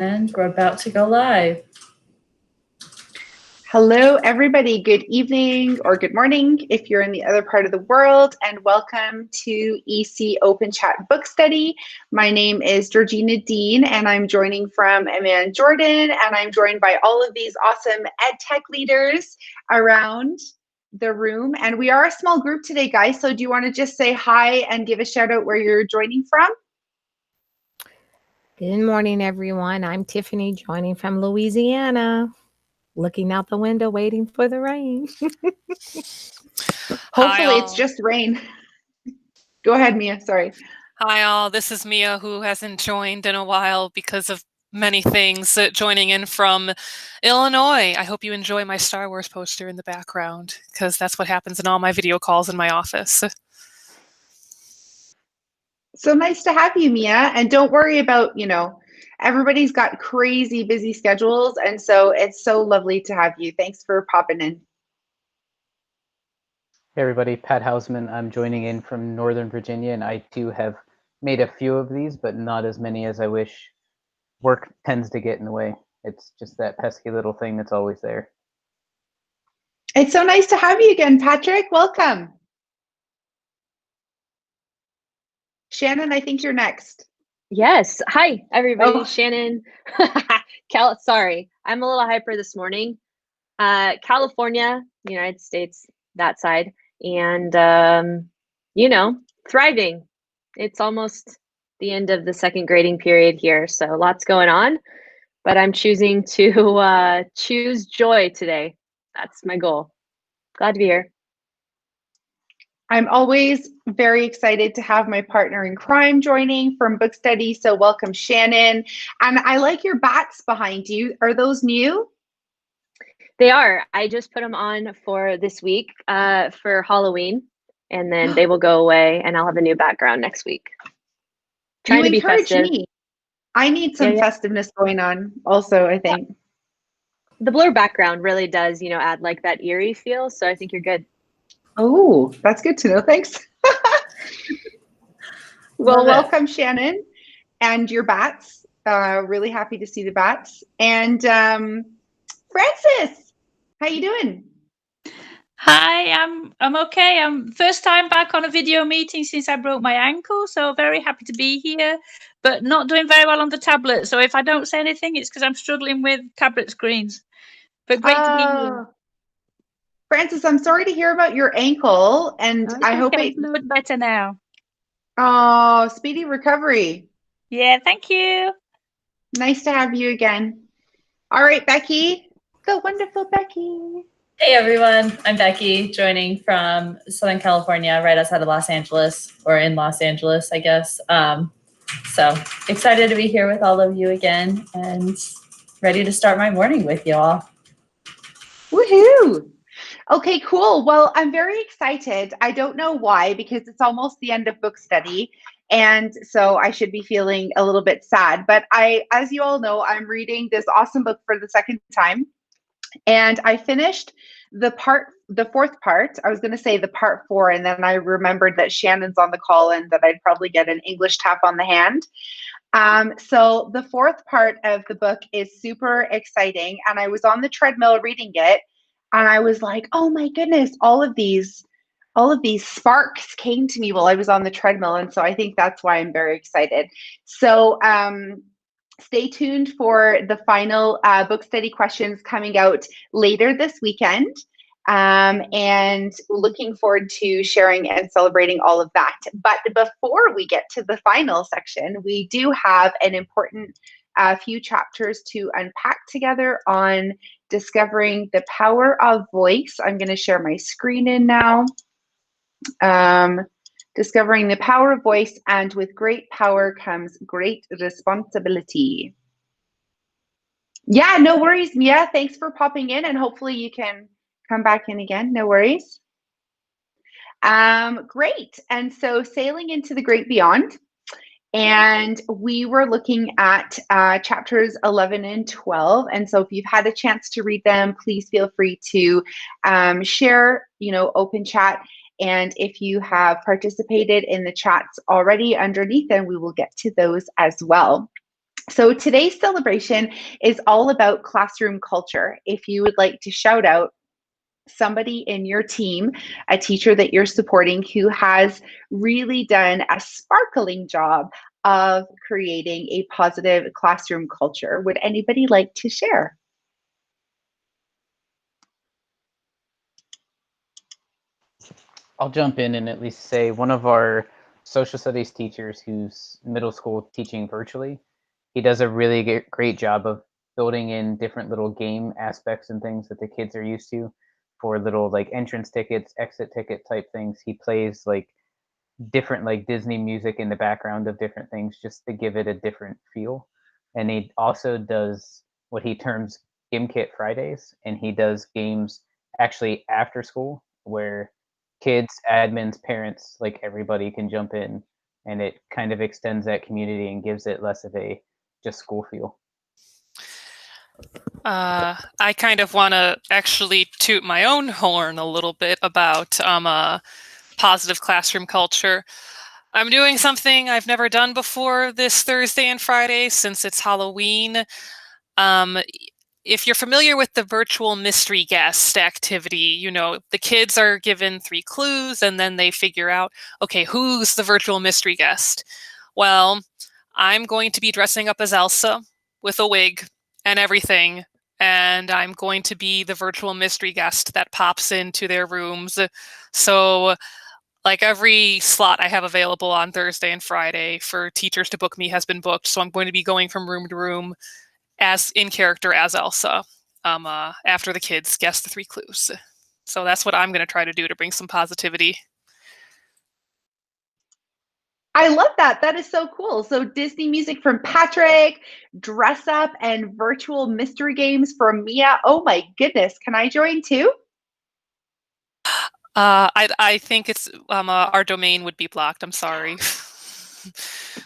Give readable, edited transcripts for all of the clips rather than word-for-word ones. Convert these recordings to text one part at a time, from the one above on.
And we're about to go live. Hello, everybody. Good evening or good morning if you're in the other part of the world, and welcome to EC Open Chat Book Study. My name is Georgina Dean, and I'm joining from Amanda Jordan, and I'm joined by all of these awesome ed tech leaders around the room. And we are a small group today, guys, so do you want to just say hi and give a shout out where you're joining from? Good morning, everyone. I'm Tiffany, joining from Louisiana, looking out the window, waiting for the rain. Hopefully it's just rain. Go ahead, Mia, sorry. Hi all, this is Mia, who hasn't joined in a while because of many things, joining in from Illinois. I hope you enjoy my Star Wars poster in the background, because that's what happens in all my video calls in my office. So nice to have you, Mia. And don't worry about, everybody's got crazy busy schedules. And so it's so lovely to have you. Thanks for popping in. Hey everybody, Pat Hausman. I'm joining in from Northern Virginia, and I too have made a few of these, but not as many as I wish. Work tends to get in the way. It's just that pesky little thing that's always there. It's so nice to have you again, Patrick. Welcome. Shannon, I think you're next. Yes. Hi, everybody. Oh. Shannon. Sorry, I'm a little hyper this morning. California, United States, that side. And, thriving. It's almost the end of the second grading period here. So lots going on. But I'm choosing to choose joy today. That's my goal. Glad to be here. I'm always very excited to have my partner in crime joining from Book Study. So welcome, Shannon. And I like your bats behind you. Are those new? They are. I just put them on for this week for Halloween, and then they will go away, and I'll have a new background next week. Trying to be festive. Me. I need some festiveness going on also, I think. The blur background really does, add like that eerie feel. So I think you're good. Oh, that's good to know. Thanks. Well, welcome, Shannon, and your bats. Really happy to see the bats. And Francis, how you doing? Hi, I'm okay. I'm first time back on a video meeting since I broke my ankle, so very happy to be here, but not doing very well on the tablet. So if I don't say anything, it's because I'm struggling with tablet screens. But great to be here. Francis, I'm sorry to hear about your ankle, and I hope it's fluid better now. Oh, speedy recovery. Yeah, thank you. Nice to have you again. All right, Becky, the wonderful Becky. Hey everyone, I'm Becky, joining from Southern California, right outside of Los Angeles, or in Los Angeles, I guess. So excited to be here with all of you again, and ready to start my morning with you all. Woohoo! Okay, cool. Well, I'm very excited. I don't know why, because it's almost the end of Book Study, and so I should be feeling a little bit sad. But as you all know, I'm reading this awesome book for the second time, and I finished the fourth part. I was going to say the part 4, and then I remembered that Shannon's on the call and that I'd probably get an English tap on the hand. So the fourth part of the book is super exciting, and I was on the treadmill reading it, and I was like, oh my goodness, all of these sparks came to me while I was on the treadmill, and so I think that's why I'm very excited. So stay tuned for the final book study questions coming out later this weekend. And looking forward to sharing and celebrating all of that. But before we get to the final section, we do have an important few chapters to unpack together on discovering the power of voice. I'm going to share my screen in now. Discovering the power of voice, and with great power comes great responsibility. Yeah, no worries, Mia. Thanks for popping in, and hopefully you can come back in again. No worries. Great. And so sailing into the great beyond, and we were looking at chapters 11 and 12. And so if you've had a chance to read them, please feel free to share, open chat. And if you have participated in the chats already underneath them, we will get to those as well. So today's celebration is all about classroom culture. If you would like to shout out somebody in your team, a teacher that you're supporting who has really done a sparkling job of creating a positive classroom culture, would anybody like to share? I'll jump in and at least say one of our social studies teachers who's middle school teaching virtually, he does a really great job of building in different little game aspects and things that the kids are used to for little like entrance tickets, exit ticket type things. He plays like different like Disney music in the background of different things just to give it a different feel. And he also does what he terms Game Kit Fridays, and he does games actually after school where kids, admins, parents, like everybody can jump in, and it kind of extends that community and gives it less of a just school feel. I kind of want to actually toot my own horn a little bit about positive classroom culture. I'm doing something I've never done before this Thursday and Friday since it's Halloween. If you're familiar with the virtual mystery guest activity, you know, the kids are given 3 clues and then they figure out, okay, who's the virtual mystery guest? Well, I'm going to be dressing up as Elsa with a wig and everything, and I'm going to be the virtual mystery guest that pops into their rooms. So like every slot I have available on Thursday and Friday for teachers to book me has been booked. So I'm going to be going from room to room as in character as Elsa after the kids guess the 3 clues. So that's what I'm going to try to do to bring some positivity. I love that. That is so cool. So Disney music from Patrick, dress up and virtual mystery games from Mia. Oh my goodness. Can I join too? I think it's our domain would be blocked. I'm sorry.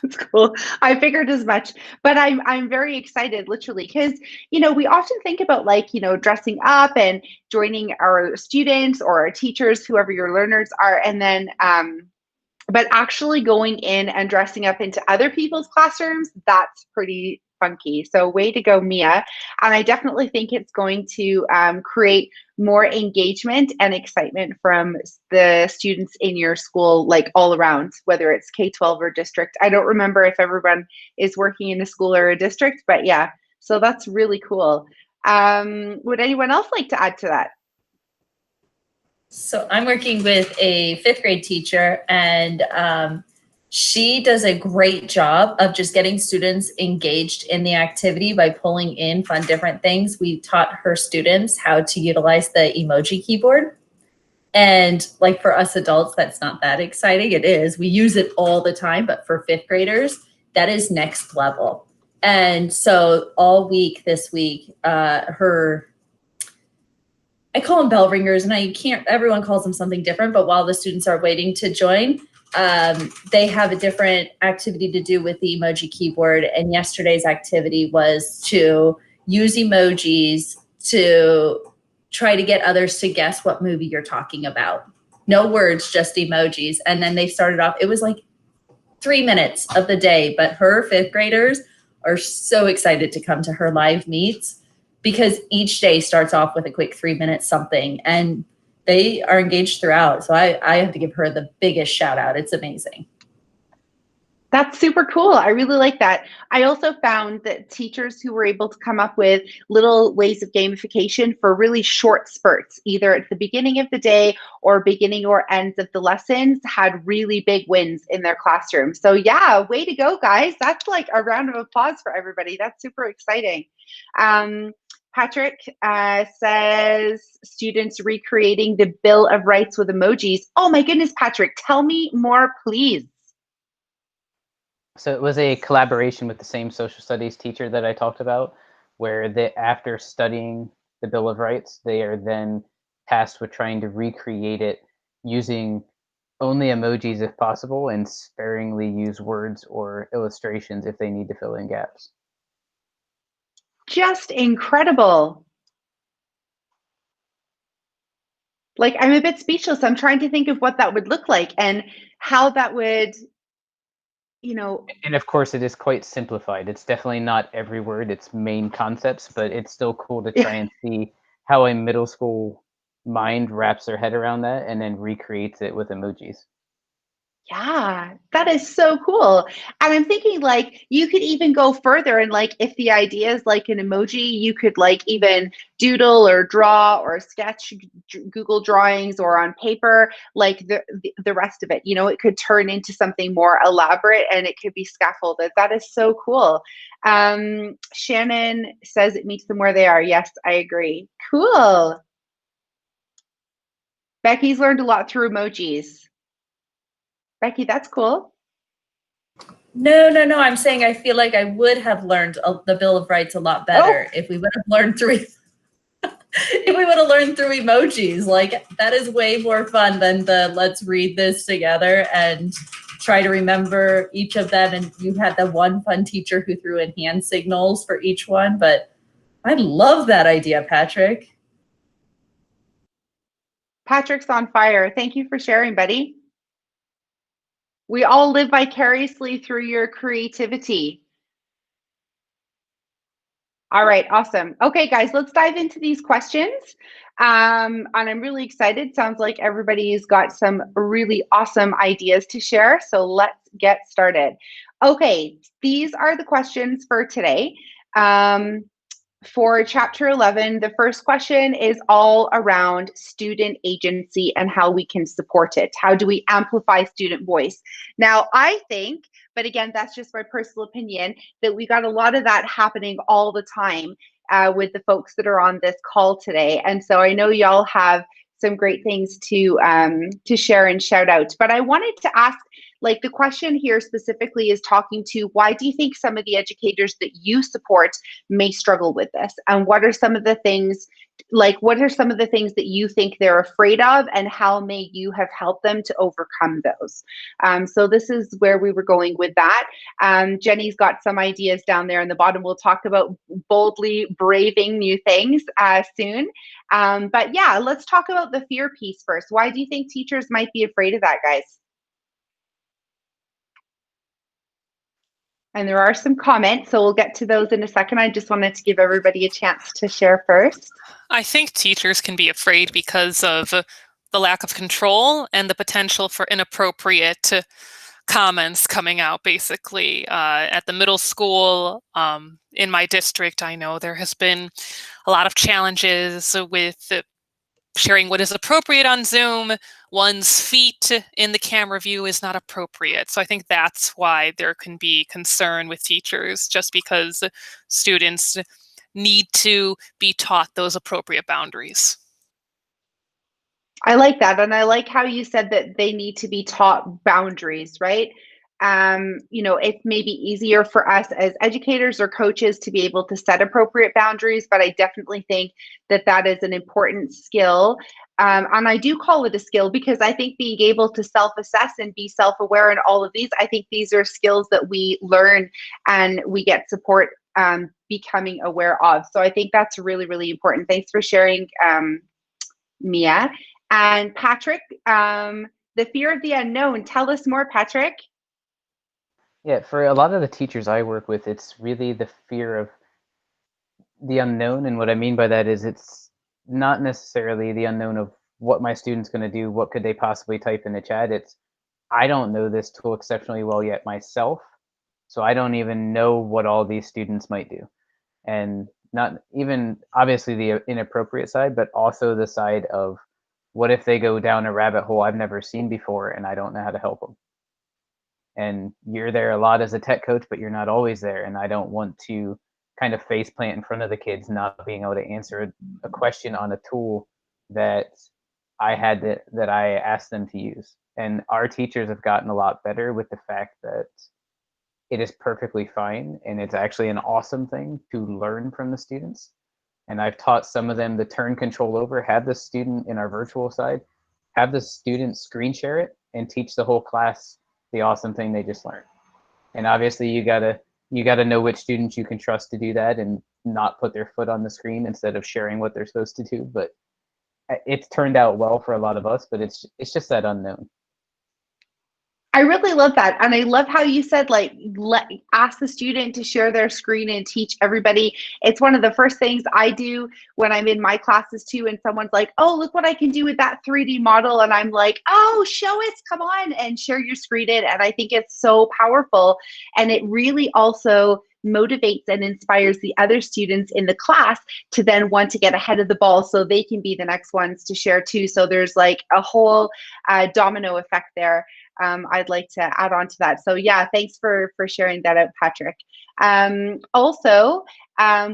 It's cool. I figured as much, but I'm very excited, literally, because we often think about like dressing up and joining our students or our teachers, whoever your learners are, and then but actually going in and dressing up into other people's classrooms, that's pretty funky. So way to go, Mia. And I definitely think it's going to create more engagement and excitement from the students in your school, like all around, whether it's K-12 or district. I don't remember if everyone is working in a school or a district, but yeah, so that's really cool. Would anyone else like to add to that? So I'm working with a 5th grade teacher, and she does a great job of just getting students engaged in the activity by pulling in fun different things. We taught her students how to utilize the emoji keyboard. And like for us adults, that's not that exciting. It is. We use it all the time, but for 5th graders, that is next level. And so all week this week, I call them bell ringers, and everyone calls them something different, but while the students are waiting to join, they have a different activity to do with the emoji keyboard. And yesterday's activity was to use emojis to try to get others to guess what movie you're talking about. No words, just emojis. And then they started off, it was like 3 minutes of the day, but her 5th graders are so excited to come to her live meets because each day starts off with a quick 3 minutes something, and they are engaged throughout. So I have to give her the biggest shout out. It's amazing. That's super cool. I really like that. I also found that teachers who were able to come up with little ways of gamification for really short spurts, either at the beginning of the day or beginning or ends of the lessons, had really big wins in their classroom. So yeah, way to go, guys. That's like a round of applause for everybody. That's super exciting. Patrick says students recreating the Bill of Rights with emojis. Oh my goodness, Patrick, tell me more, please. So it was a collaboration with the same social studies teacher that I talked about, where after studying the Bill of Rights, they are then tasked with trying to recreate it using only emojis if possible and sparingly use words or illustrations if they need to fill in gaps. Just incredible. Like, I'm a bit speechless. I'm trying to think of what that would look like and how that would, you know, And of course, it is quite simplified. It's definitely not every word, it's main concepts, but it's still cool to try and see how a middle school mind wraps their head around that and then recreates it with emojis. yeah, that is so cool. And I'm thinking like you could even go further and like if the idea is like an emoji, you could like even doodle or draw or sketch Google drawings or on paper, like the rest of it. You know, it could turn into something more elaborate and it could be scaffolded. That is so cool. Shannon says it meets them where they are. Yes, I agree. Cool. Becky's learned a lot through emojis. Becky, that's cool. No. I'm saying I feel like I would have learned the Bill of Rights a lot better if we would have learned through if we would have learned through emojis. Like that is way more fun than the let's read this together and try to remember each of them. And you had the one fun teacher who threw in hand signals for each one. But I love that idea, Patrick. Patrick's on fire. Thank you for sharing, buddy. We all live vicariously through your creativity. All right, awesome. Okay, guys, let's dive into these questions. And I'm really excited. Sounds like everybody's got some really awesome ideas to share. So let's get started. Okay, these are the questions for today. For chapter 11, the first question is all around student agency and how we can support it. How do we amplify student voice? Now, I think, but again, that's just my personal opinion, that we got a lot of that happening all the time with the folks that are on this call today. And so I know y'all have some great things to share and shout out. But I wanted to ask, like the question here specifically is talking to why do you think some of the educators that you support may struggle with this? And what are some of the things, like what are some of the things that you think they're afraid of and how may you have helped them to overcome those? So this is where we were going with that. Jenny's got some ideas down there in the bottom. We'll talk about boldly braving new things soon. But yeah, let's talk about the fear piece first. Why do you think teachers might be afraid of that, guys? And there are some comments, so we'll get to those in a second. I just wanted to give everybody a chance to share first. I think teachers can be afraid because of the lack of control and the potential for inappropriate comments coming out, basically. At the middle school in my district, I know there has been a lot of challenges with sharing what is appropriate on Zoom. One's feet in the camera view is not appropriate. So I think that's why there can be concern with teachers, just because students need to be taught those appropriate boundaries. I like that. And I like how you said that they need to be taught boundaries, right? You know, it may be easier for us as educators or coaches to be able to set appropriate boundaries, but I definitely think that that is an important skill. And I do call it a skill because I think being able to self-assess and be self-aware in all of these, I think these are skills that we learn and we get support becoming aware of. So I think that's really, really important. Thanks for sharing, Mia. And Patrick, the fear of the unknown. Tell us more, Patrick. Yeah, for a lot of the teachers I work with, it's really the fear of the unknown. And what I mean by that is it's not necessarily the unknown of what my student's going to do, what could they possibly type in the chat. It's, I don't know this tool exceptionally well yet myself, so I don't even know what all these students might do. And not even obviously the inappropriate side, but also the side of what if they go down a rabbit hole I've never seen before and I don't know how to help them. And you're there a lot as a tech coach, but you're not always there. And I don't want to kind of face plant in front of the kids, not being able to answer a question on a tool that that I asked them to use. And our teachers have gotten a lot better with the fact that it is perfectly fine and it's actually an awesome thing to learn from the students. And I've taught some of them to turn control over, have the student in our virtual side, have the student screen share it and teach the whole class the awesome thing they just learned. And obviously you gotta know which students you can trust to do that and not put their foot on the screen instead of sharing what they're supposed to do. But it's turned out well for a lot of us, but it's just that unknown. I really love that. And I love how you said, like, ask the student to share their screen and teach everybody. It's one of the first things I do when I'm in my classes too. And someone's like, oh, look what I can do with that 3D model. And I'm like, oh, show us, come on and share your screen in. And I think it's so powerful. And it really also motivates and inspires the other students in the class to then want to get ahead of the ball so they can be the next ones to share too. So there's like a whole domino effect there. I'd like to add on to that. So yeah, thanks for sharing that out, Patrick. Also,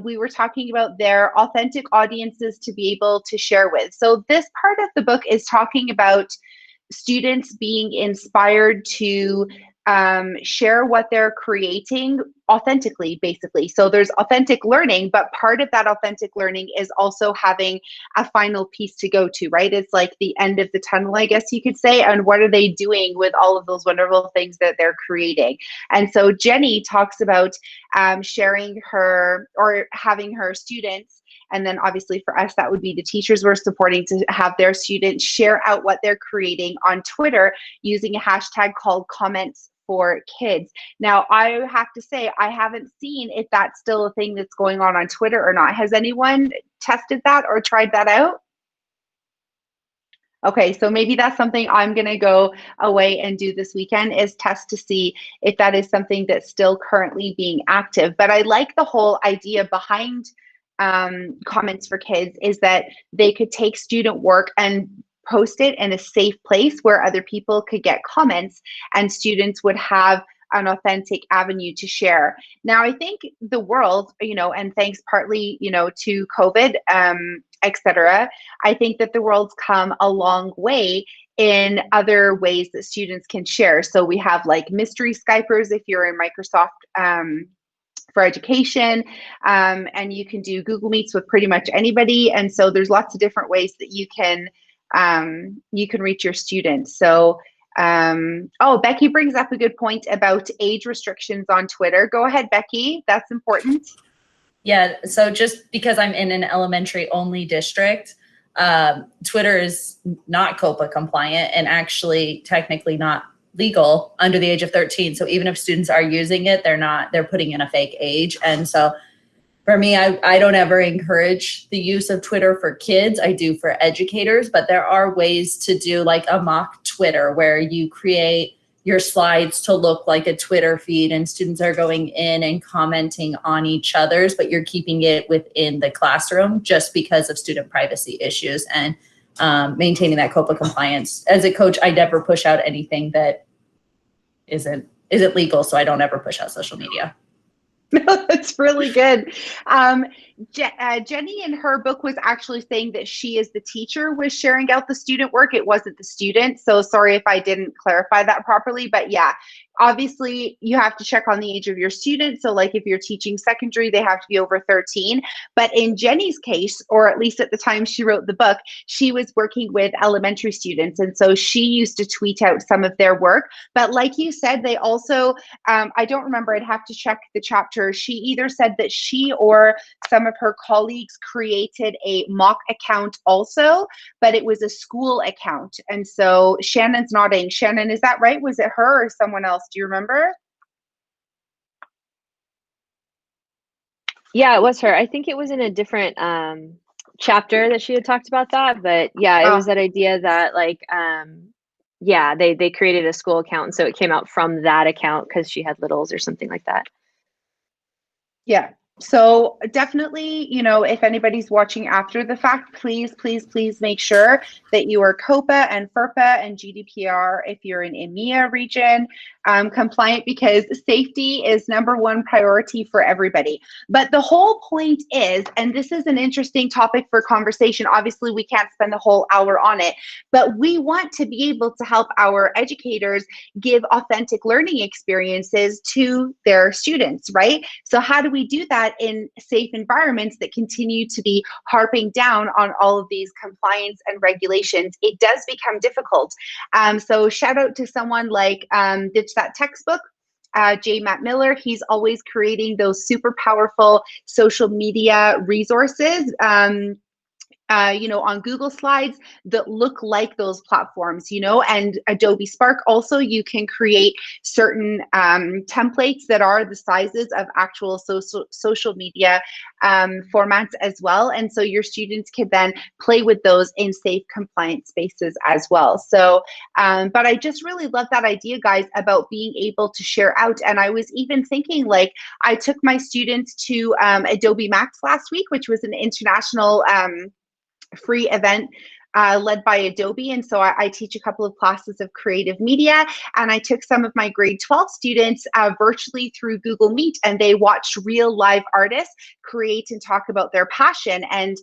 we were talking about their authentic audiences to be able to share with. So this part of the book is talking about students being inspired to share what they're creating authentically, basically. So there's authentic learning, but part of that authentic learning is also having a final piece to go to, right? It's like the end of the tunnel, I guess you could say. And what are they doing with all of those wonderful things that they're creating? And so Jenny talks about sharing her or having her students. And then obviously for us, that would be the teachers we're supporting to have their students share out what they're creating on Twitter using a hashtag called comments for kids. Now, I have to say, I haven't seen if that's still a thing that's going on Twitter or not. Has anyone tested that or tried that out? Okay, so maybe that's something I'm going to go away and do this weekend, is test to see if that is something that's still currently being active. But I like the whole idea behind comments for kids, is that they could take student work and post it in a safe place where other people could get comments and students would have an authentic avenue to share. Now, I think the world, and thanks partly, to COVID, etc., I think that the world's come a long way in other ways that students can share. So we have like mystery Skypers if you're in Microsoft for education, and you can do Google Meets with pretty much anybody. And so there's lots of different ways that you can reach your students. So, oh, Becky brings up a good point about age restrictions on Twitter. Go ahead, Becky. That's important. Yeah, so just because I'm in an elementary only district, Twitter is not COPA compliant and actually technically not legal under the age of 13. So even if students are using it, they're putting in a fake age. And so for me, I don't ever encourage the use of Twitter for kids. I do for educators, but there are ways to do like a mock Twitter where you create your slides to look like a Twitter feed and students are going in and commenting on each other's, but you're keeping it within the classroom just because of student privacy issues and maintaining that COPA compliance. As a coach, I never push out anything that isn't legal, so I don't ever push out social media. No, that's really good. Jenny in her book was actually saying that she, as the teacher, was sharing out the student work. It wasn't the student. So sorry if I didn't clarify that properly. But yeah, obviously you have to check on the age of your student. So like if you're teaching secondary, they have to be over 13. But in Jenny's case, or at least at the time she wrote the book, she was working with elementary students. And so she used to tweet out some of their work. But like you said, they also, I don't remember, I'd have to check the chapter. She either said that she or some of her colleagues created a mock account also, but it was a school account. And so Shannon's nodding. Shannon, is that right? Was it her or someone else? Do you remember? Yeah, it was her. I think it was in a different chapter that she had talked about that, but yeah, it was that idea that like, yeah, they created a school account, and so it came out from that account because she had littles or something like that. Yeah. So definitely, if anybody's watching after the fact, please, please, please make sure that you are COPA and FERPA and GDPR if you're in EMEA region compliant, because safety is #1 priority for everybody. But the whole point is, and this is an interesting topic for conversation, obviously we can't spend the whole hour on it, but we want to be able to help our educators give authentic learning experiences to their students, right? So how do we do that in safe environments that continue to be harping down on all of these compliance and regulations? It does become difficult. So shout out to someone like Ditch That Textbook, J. Matt Miller. He's always creating those super powerful social media resources. on Google Slides that look like those platforms, and Adobe Spark also, you can create certain templates that are the sizes of actual social media formats as well. And so your students can then play with those in safe, compliant spaces as well. So, but I just really love that idea, guys, about being able to share out. And I was even thinking, like, I took my students to Adobe Max last week, which was an international free event led by Adobe. And so I teach a couple of classes of creative media, and I took some of my grade 12 students virtually through Google Meet, and they watched real live artists create and talk about their passion. And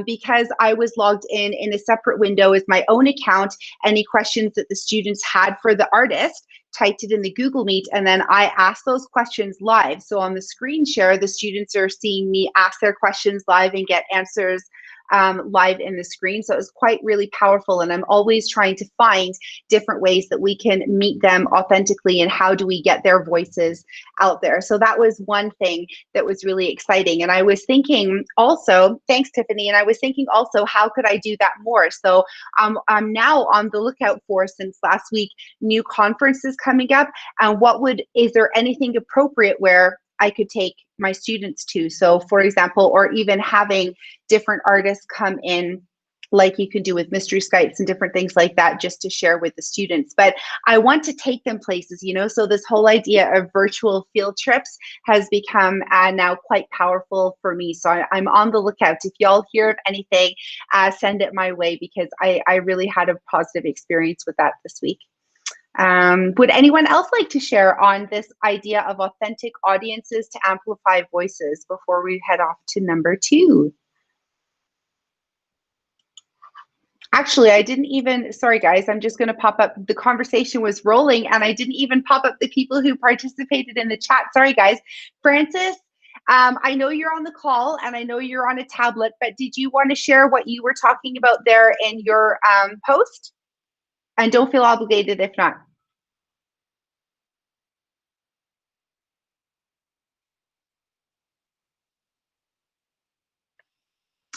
because I was logged in a separate window as my own account, any questions that the students had for the artist, typed it in the Google Meet, and then I asked those questions live. So on the screen share, the students are seeing me ask their questions live and get answers live in the screen. So it was quite really powerful. And I'm always trying to find different ways that we can meet them authentically, and how do we get their voices out there. So that was one thing that was really exciting. And I was thinking also, thanks Tiffany, and I was thinking also, how could I do that more? So I'm now on the lookout for, since last week, new conferences coming up, and is there anything appropriate where I could take my students to? So for example, or even having different artists come in, like you can do with mystery Skypes and different things like that, just to share with the students. But I want to take them places, so this whole idea of virtual field trips has become now quite powerful for me. So I'm on the lookout. If y'all hear of anything, send it my way, because I really had a positive experience with that this week. Would anyone else like to share on this idea of authentic audiences to amplify voices before we head off to number 2? Actually, I didn't even, sorry guys, I'm just going to pop up, the conversation was rolling and I didn't even pop up the people who participated in the chat. Sorry guys. Francis, I know you're on the call and I know you're on a tablet, but did you want to share what you were talking about there in your post? And don't feel obligated if not.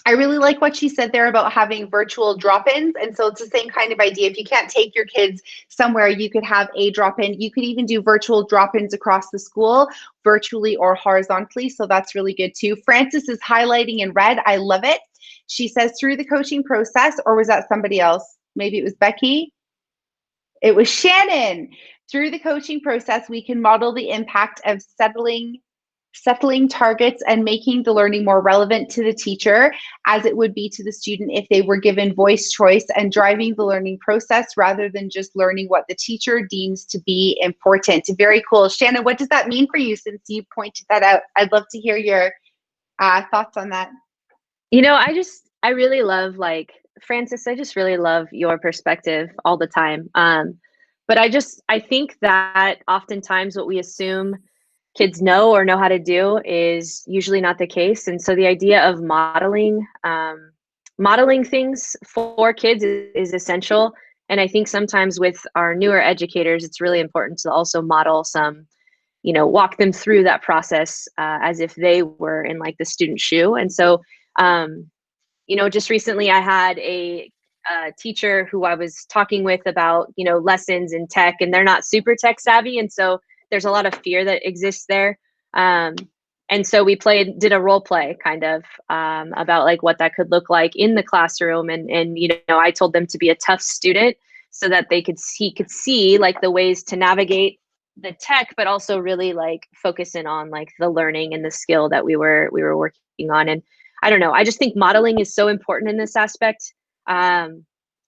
I really like what she said there about having virtual drop-ins. And so it's the same kind of idea. If you can't take your kids somewhere, you could have a drop-in. You could even do virtual drop-ins across the school, virtually or horizontally. So that's really good too. Frances is highlighting in red. I love it. She says, through the coaching process, or was that somebody else? Maybe it was Becky. It was Shannon. Through the coaching process, we can model the impact of settling targets and making the learning more relevant to the teacher, as it would be to the student if they were given voice choice, and driving the learning process rather than just learning what the teacher deems to be important. Very cool. Shannon, what does that mean for you, since you pointed that out? I'd love to hear your thoughts on that. I really love, like, Francis, I just really love your perspective all the time. But I think that oftentimes what we assume kids know or know how to do is usually not the case. And so the idea of modeling things for kids is essential. And I think sometimes with our newer educators, it's really important to also model some, walk them through that process as if they were in like the student's shoe. And so, just recently I had a teacher who I was talking with about, lessons in tech, and they're not super tech savvy. And so there's a lot of fear that exists there. And so we did a role play kind of about like what that could look like in the classroom. And I told them to be a tough student so that he could see like the ways to navigate the tech, but also really like focus in on like the learning and the skill that we were working on. And I don't know, I just think modeling is so important in this aspect.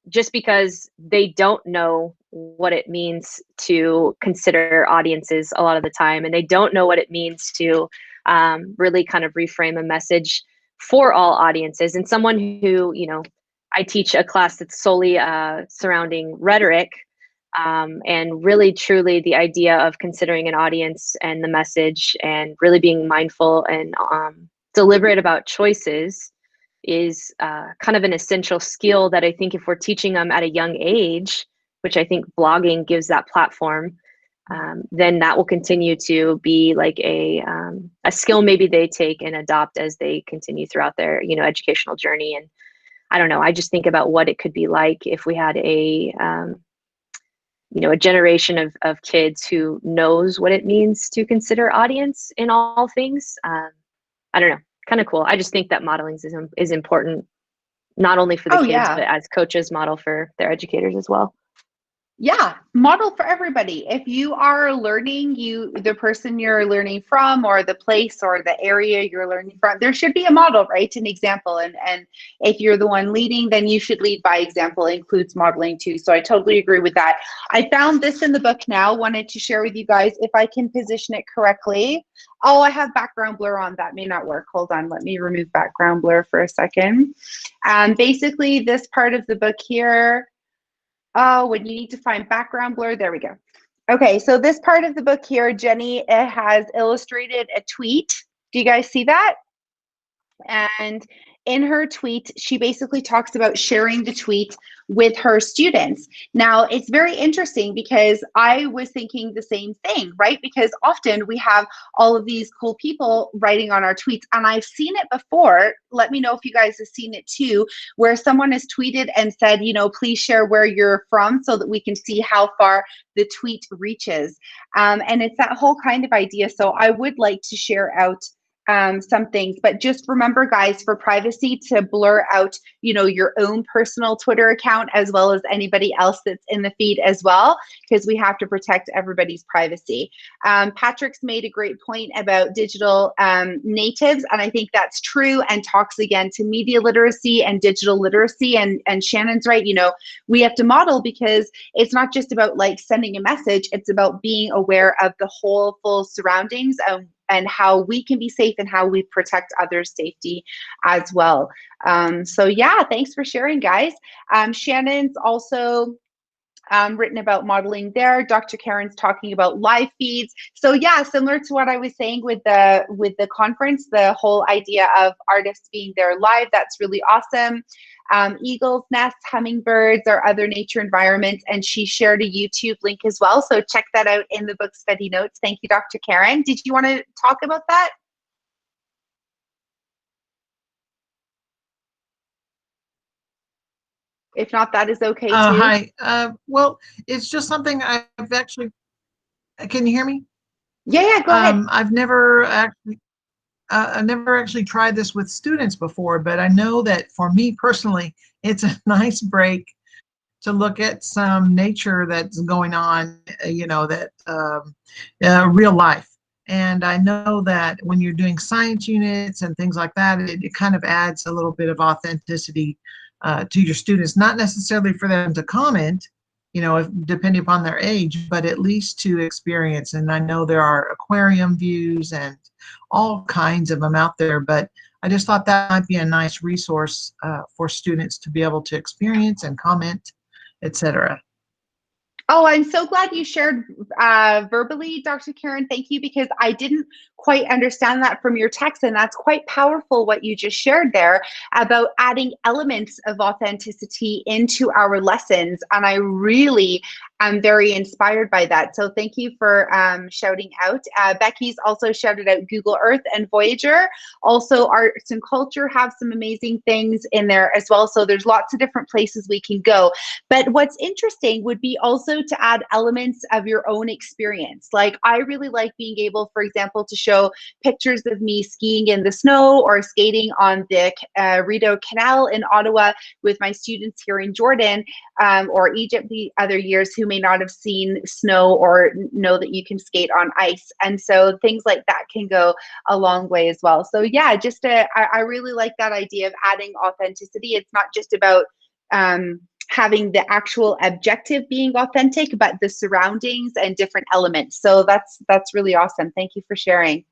Just because they don't know what it means to consider audiences a lot of the time, and they don't know what it means to really kind of reframe a message for all audiences. And someone who, I teach a class that's solely surrounding rhetoric, and really truly the idea of considering an audience and the message and really being mindful and deliberate about choices is kind of an essential skill that I think if we're teaching them at a young age, which I think blogging gives that platform, then that will continue to be like a skill maybe they take and adopt as they continue throughout their educational journey. And I don't know, I just think about what it could be like if we had a a generation of kids who knows what it means to consider audience in all things. I don't know, kind of cool. I just think that modeling is important, not only for the Oh, kids, yeah. but as coaches model for their educators as well. Yeah, model for everybody. If you are learning, the person you're learning from, or the place or the area you're learning from, there should be a model, right? An example. And if you're the one leading, then you should lead by example. It includes modeling too. So I totally agree with that. I found this in the book now, wanted to share with you guys if I can position it correctly. Oh, I have background blur on. That may not work. Hold on, let me remove background blur for a second. Basically, this part of the book here, oh, when you need to find background blur, there we go. Okay, so this part of the book here, Jenny has illustrated a tweet. Do you guys see that? And in her tweet, she basically talks about sharing the tweet with her students. Now, it's very interesting because I was thinking the same thing, right? Because often we have all of these cool people writing on our tweets, and I've seen it before. Let me know if you guys have seen it too, where someone has tweeted and said, please share where you're from so that we can see how far the tweet reaches. And it's that whole kind of idea. So I would like to share out some things, but just remember, guys, for privacy, to blur out, your own personal Twitter account as well as anybody else that's in the feed as well, because we have to protect everybody's privacy. Patrick's made a great point about digital natives, and I think that's true, and talks again to media literacy and digital literacy. And Shannon's right. We have to model, because it's not just about like sending a message; it's about being aware of the whole full surroundings and how we can be safe and how we protect others' safety as well. So yeah, thanks for sharing, guys. Shannon's also written about modeling there. Dr. Karen's talking about live feeds. So yeah, similar to what I was saying with the conference, the whole idea of artists being there live, that's really awesome. Eagles, nests, hummingbirds, or other nature environments, and she shared a YouTube link as well. So check that out in the book study notes. Thank you, Dr. Karen. Did you want to talk about that? If not, that is okay too. Hi. Well, it's just something I've actually. Can you hear me? Yeah, go ahead. I've never actually tried this with students before, but I know that for me personally, it's a nice break to look at some nature that's going on, real life. And I know that when you're doing science units and things like that, it kind of adds a little bit of authenticity to your students, not necessarily for them to comment, depending upon their age, but at least to experience. And I know there are aquarium views and all kinds of them out there, but I just thought that might be a nice resource for students to be able to experience and comment, etc. Oh, I'm so glad you shared verbally, Dr. Karen. Thank you, because I didn't quite understand that from your text, and that's quite powerful what you just shared there about adding elements of authenticity into our lessons. And I really am very inspired by that. So thank you for shouting out. Becky's also shouted out Google Earth and Voyager. Also, arts and culture have some amazing things in there as well. So there's lots of different places we can go. But what's interesting would be also to add elements of your own experience. Like, I really like being able, for example, to show pictures of me skiing in the snow or skating on the Rideau Canal in Ottawa with my students here in Jordan or Egypt the other years who may not have seen snow or know that you can skate on ice. And so things like that can go a long way as well. So yeah, I really like that idea of adding authenticity. It's not just about having the actual objective being authentic, but the surroundings and different elements. So that's really awesome. Thank you for sharing.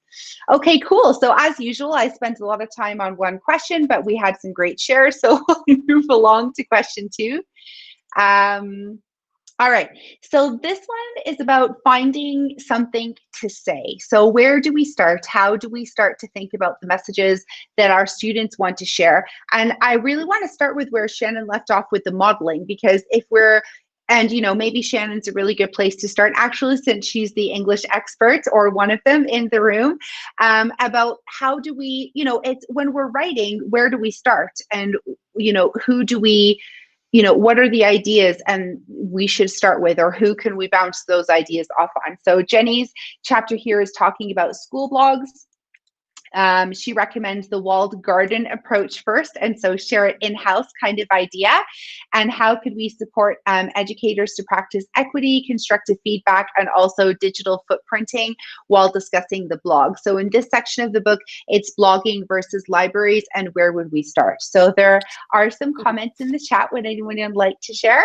Okay, cool. So as usual, I spent a lot of time on one question, but we had some great shares. So we'll move along to question 2. All right, so this one is about finding something to say. So where do we start? How do we start to think about the messages that our students want to share? And I really want to start with where Shannon left off with the modeling, because maybe Shannon's a really good place to start, actually, since she's the English expert or one of them in the room, about how do we, it's when we're writing, where do we start? And, who do we, what are the ideas and we should start with, or who can we bounce those ideas off on? So Jenny's chapter here is talking about school blogs. She recommends the walled garden approach first, and so share it in-house kind of idea. And how could we support educators to practice equity, constructive feedback, and also digital footprinting while discussing the blog. So in this section of the book, it's blogging versus libraries, and where would we start? So there are some comments in the chat. Would anyone like to share?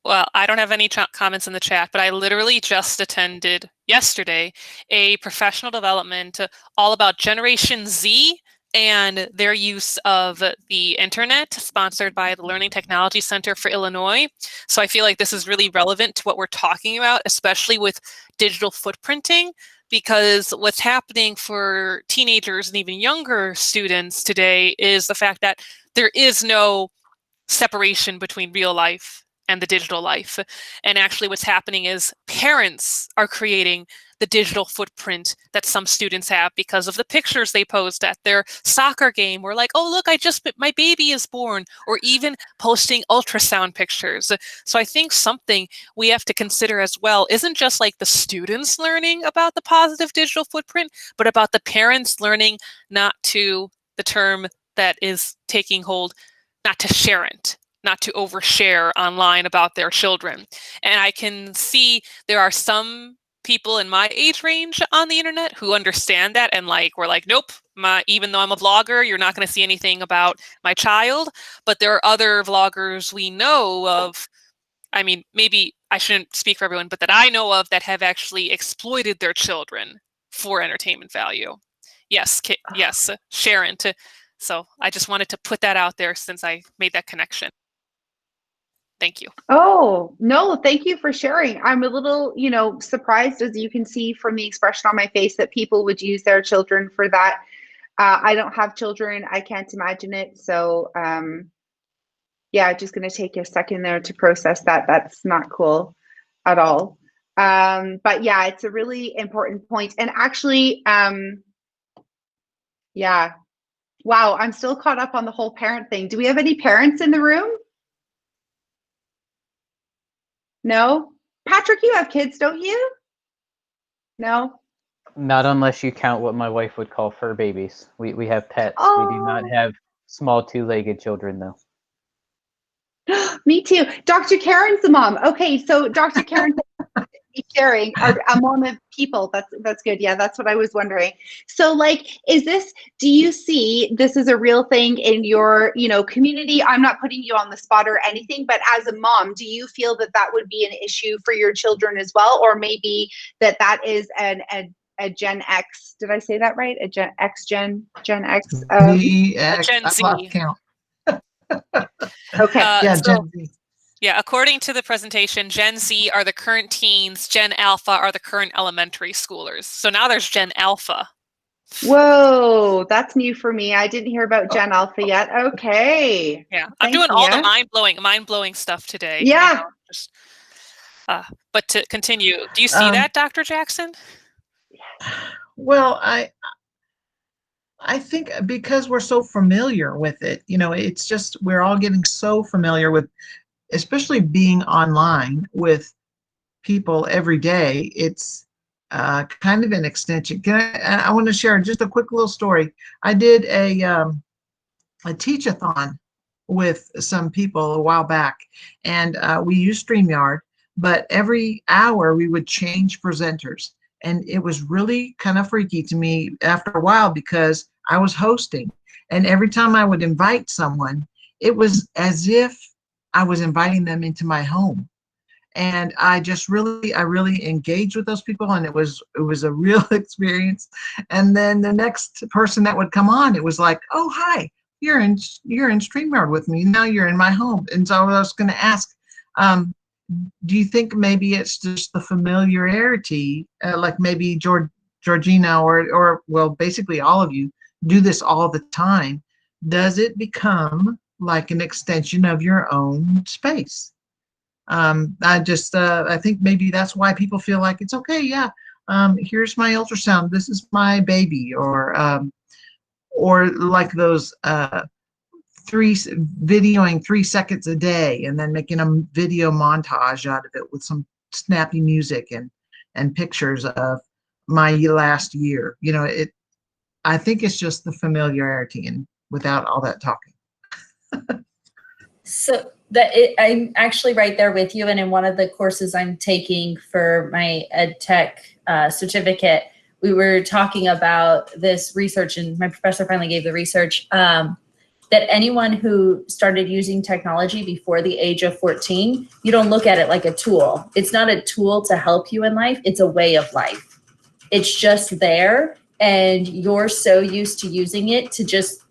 Well, I don't have any comments in the chat, but I literally just attended yesterday a professional development all about Generation Z and their use of the internet, sponsored by the Learning Technology Center for Illinois. So I feel like this is really relevant to what we're talking about, especially with digital footprinting, because what's happening for teenagers and even younger students today is the fact that there is no separation between real life and the digital life. And actually what's happening is parents are creating the digital footprint that some students have because of the pictures they post at their soccer game, or like, oh, look, my baby is born, or even posting ultrasound pictures. So I think something we have to consider as well isn't just like the students learning about the positive digital footprint, but about the parents learning not to, the term that is taking hold, not to share it, not to overshare online about their children. And I can see there are some people in my age range on the internet who understand that and we're like, nope, even though I'm a vlogger, you're not going to see anything about my child. But there are other vloggers we know of, I mean, maybe I shouldn't speak for everyone, but that I know of that have actually exploited their children for entertainment value. Yes, yes, Sharon. So I just wanted to put that out there since I made that connection. Thank you. Oh, no, thank you for sharing. I'm a little, surprised, as you can see from the expression on my face, that people would use their children for that. I don't have children. I can't imagine it. So, yeah, just going to take a second there to process that. That's not cool at all. But yeah, it's a really important point. And actually, yeah, wow, I'm still caught up on the whole parent thing. Do we have any parents in the room? No? Patrick, you have kids, don't you? No? Not unless you count what my wife would call fur babies. We have pets. Oh. We do not have small two-legged children, though. Me too. Dr. Karen's the mom. Okay, so Dr. Karen sharing a mom of people. That's good. Yeah, that's what I was wondering. So do you see this is a real thing in your, community? I'm not putting you on the spot or anything, but as a mom, do you feel that would be an issue for your children as well? Or maybe that is a Gen X, did I say that right? A Gen X. Gen Gen Z. I lost count. Okay. Yeah, so, Gen Z. Yeah, according to the presentation, Gen Z are the current teens, Gen Alpha are the current elementary schoolers. So now there's Gen Alpha. Whoa, that's new for me. I didn't hear about Gen Alpha yet. Okay. Yeah, I'm doing all the mind-blowing stuff today. Yeah. But to continue, do you see that, Dr. Jackson? Well, I think because we're so familiar with it, it's just we're all getting so familiar with, especially being online with people every day. It's kind of an extension. I want to share just a quick little story. I did a teach-a-thon with some people a while back, and we used StreamYard, but every hour we would change presenters. And it was really kind of freaky to me after a while because I was hosting. And every time I would invite someone, it was as if I was inviting them into my home. And I really engaged with those people, and it was a real experience. And then the next person that would come on, it was like, oh, hi, you're in StreamYard with me. Now you're in my home. And so I was going to ask, do you think maybe it's just the familiarity, like maybe Georgina or well, basically all of you do this all the time? Does it become like an extension of your own space? I think maybe that's why people feel like it's okay. Yeah, here's my ultrasound. This is my baby, or like those videoing 3 seconds a day and then making a video montage out of it with some snappy music and pictures of my last year. You know, I think it's just the familiarity and without all that talking. So I'm actually right there with you. And in one of the courses I'm taking for my ed tech certificate, we were talking about this research, and my professor finally gave the research that anyone who started using technology before the age of 14, you don't look at it like a tool. It's not a tool to help you in life. It's a way of life. It's just there, and you're so used to using it to just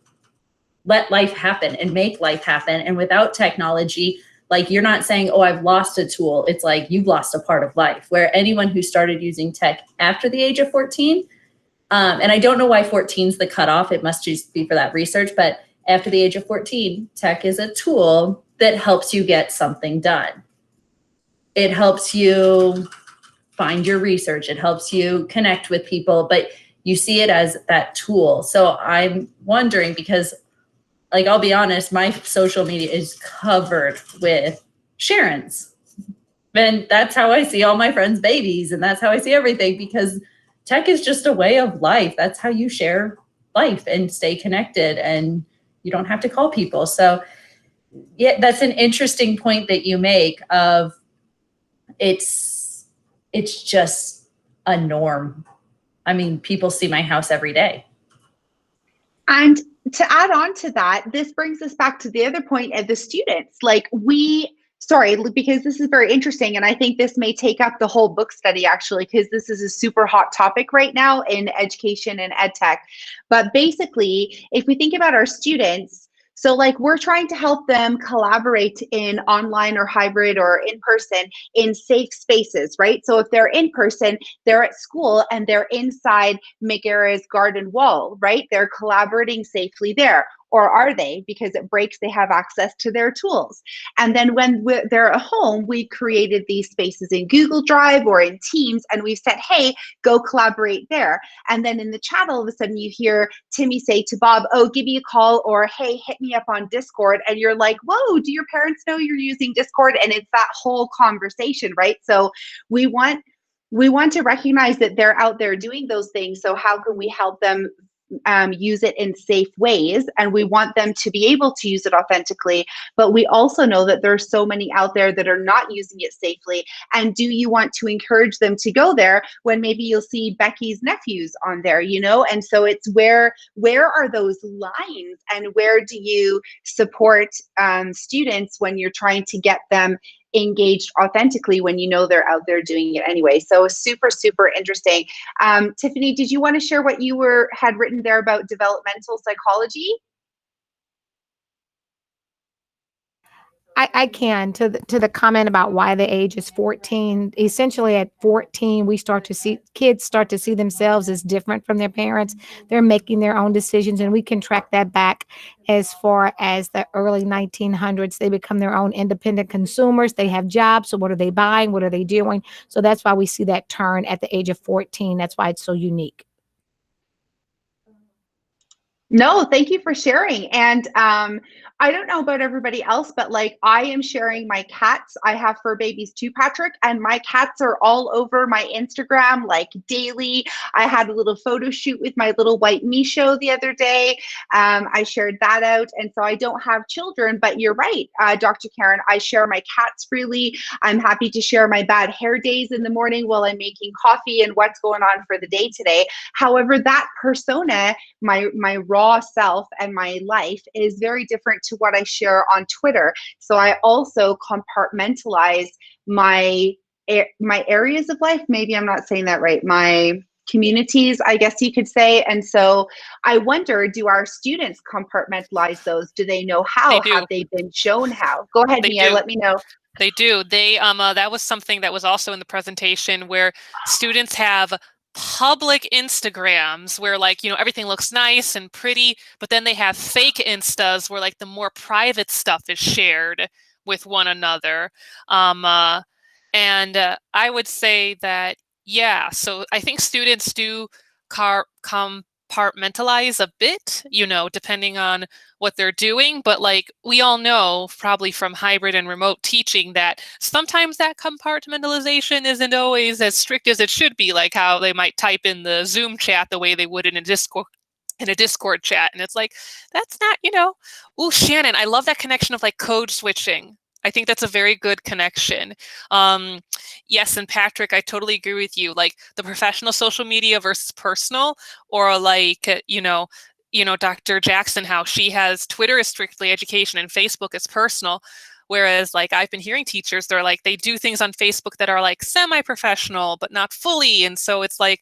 let life happen and make life happen. And without technology, like, you're not saying, oh, I've lost a tool. It's like you've lost a part of life. Where anyone who started using tech after the age of 14, and I don't know why 14 is the cutoff. It must just be for that research. But after the age of 14, tech is a tool that helps you get something done. It helps you find your research. It helps you connect with people, but you see it as that tool. So I'm wondering, because, like, I'll be honest, my social media is covered with Sharon's. And that's how I see all my friends' babies. And that's how I see everything, because tech is just a way of life. That's how you share life and stay connected, and you don't have to call people. So yeah, that's an interesting point that you make of it's just a norm. I mean, people see my house every day. And to add on to that, this brings us back to the other point of the students. Like, because this is very interesting, and I think this may take up the whole book study, actually, because this is a super hot topic right now in education and ed tech. But basically, if we think about our students, so like, we're trying to help them collaborate in online or hybrid or in person in safe spaces, right? So if they're in person, they're at school and they're inside Megara's garden wall, right? They're collaborating safely there. Or are they? Because it breaks, they have access to their tools. And then when they're at home, we created these spaces in Google Drive or in Teams, and we've said, hey, go collaborate there. And then in the chat, all of a sudden you hear Timmy say to Bob, oh, give me a call, or hey, hit me up on Discord. And you're like, whoa, do your parents know you're using Discord? And it's that whole conversation, right? So we want to recognize that they're out there doing those things. So how can we help them use it in safe ways? And we want them to be able to use it authentically, but we also know that there's so many out there that are not using it safely. And do you want to encourage them to go there when maybe you'll see Becky's nephews on there, you know? And so it's where are those lines, and where do you support students when you're trying to get them engaged authentically when you know they're out there doing it anyway? So super, super interesting. Tiffany, did you want to share what you had written there about developmental psychology? I can, to the comment about why the age is 14. Essentially, at 14, kids start to see themselves as different from their parents. They're making their own decisions, and we can track that back as far as the early 1900s. They become their own independent consumers. They have jobs. So what are they buying? What are they doing? So that's why we see that turn at the age of 14. That's why it's so unique. No, thank you for sharing. And I don't know about everybody else, but like, I am sharing my cats. I have fur babies too, Patrick, and my cats are all over my Instagram like daily. I had a little photo shoot with my little white Micho the other day. I shared that out. And so I don't have children, but you're right, Dr. Karen, I share my cats freely. I'm happy to share my bad hair days in the morning while I'm making coffee and what's going on for the day today. However, that persona, my raw self and my life, is very different to what I share on Twitter. So I also compartmentalize my areas of life. Maybe I'm not saying that right. My communities, I guess you could say. And so I wonder, do our students compartmentalize those? Do they know how? They do. Have they been shown how? Go ahead, Mia, let me know. They do. They that was something that was also in the presentation, where students have public Instagrams where, like, you know, everything looks nice and pretty, but then they have fake Instas where, like, the more private stuff is shared with one another. I would say that, yeah, so I think students do compartmentalize compartmentalize a bit, you know, depending on what they're doing. But like we all know, probably from hybrid and remote teaching, that sometimes that compartmentalization isn't always as strict as it should be, like how they might type in the Zoom chat the way they would in a Discord chat. And it's like, that's not, you know, ooh, Shannon, I love that connection of like code switching. I think that's a very good connection. Yes, and Patrick, I totally agree with you. Like the professional social media versus personal, or like, Dr. Jackson, how she has Twitter is strictly education and Facebook is personal. Whereas like I've been hearing teachers, they're like, they do things on Facebook that are like semi-professional, but not fully. And so it's like,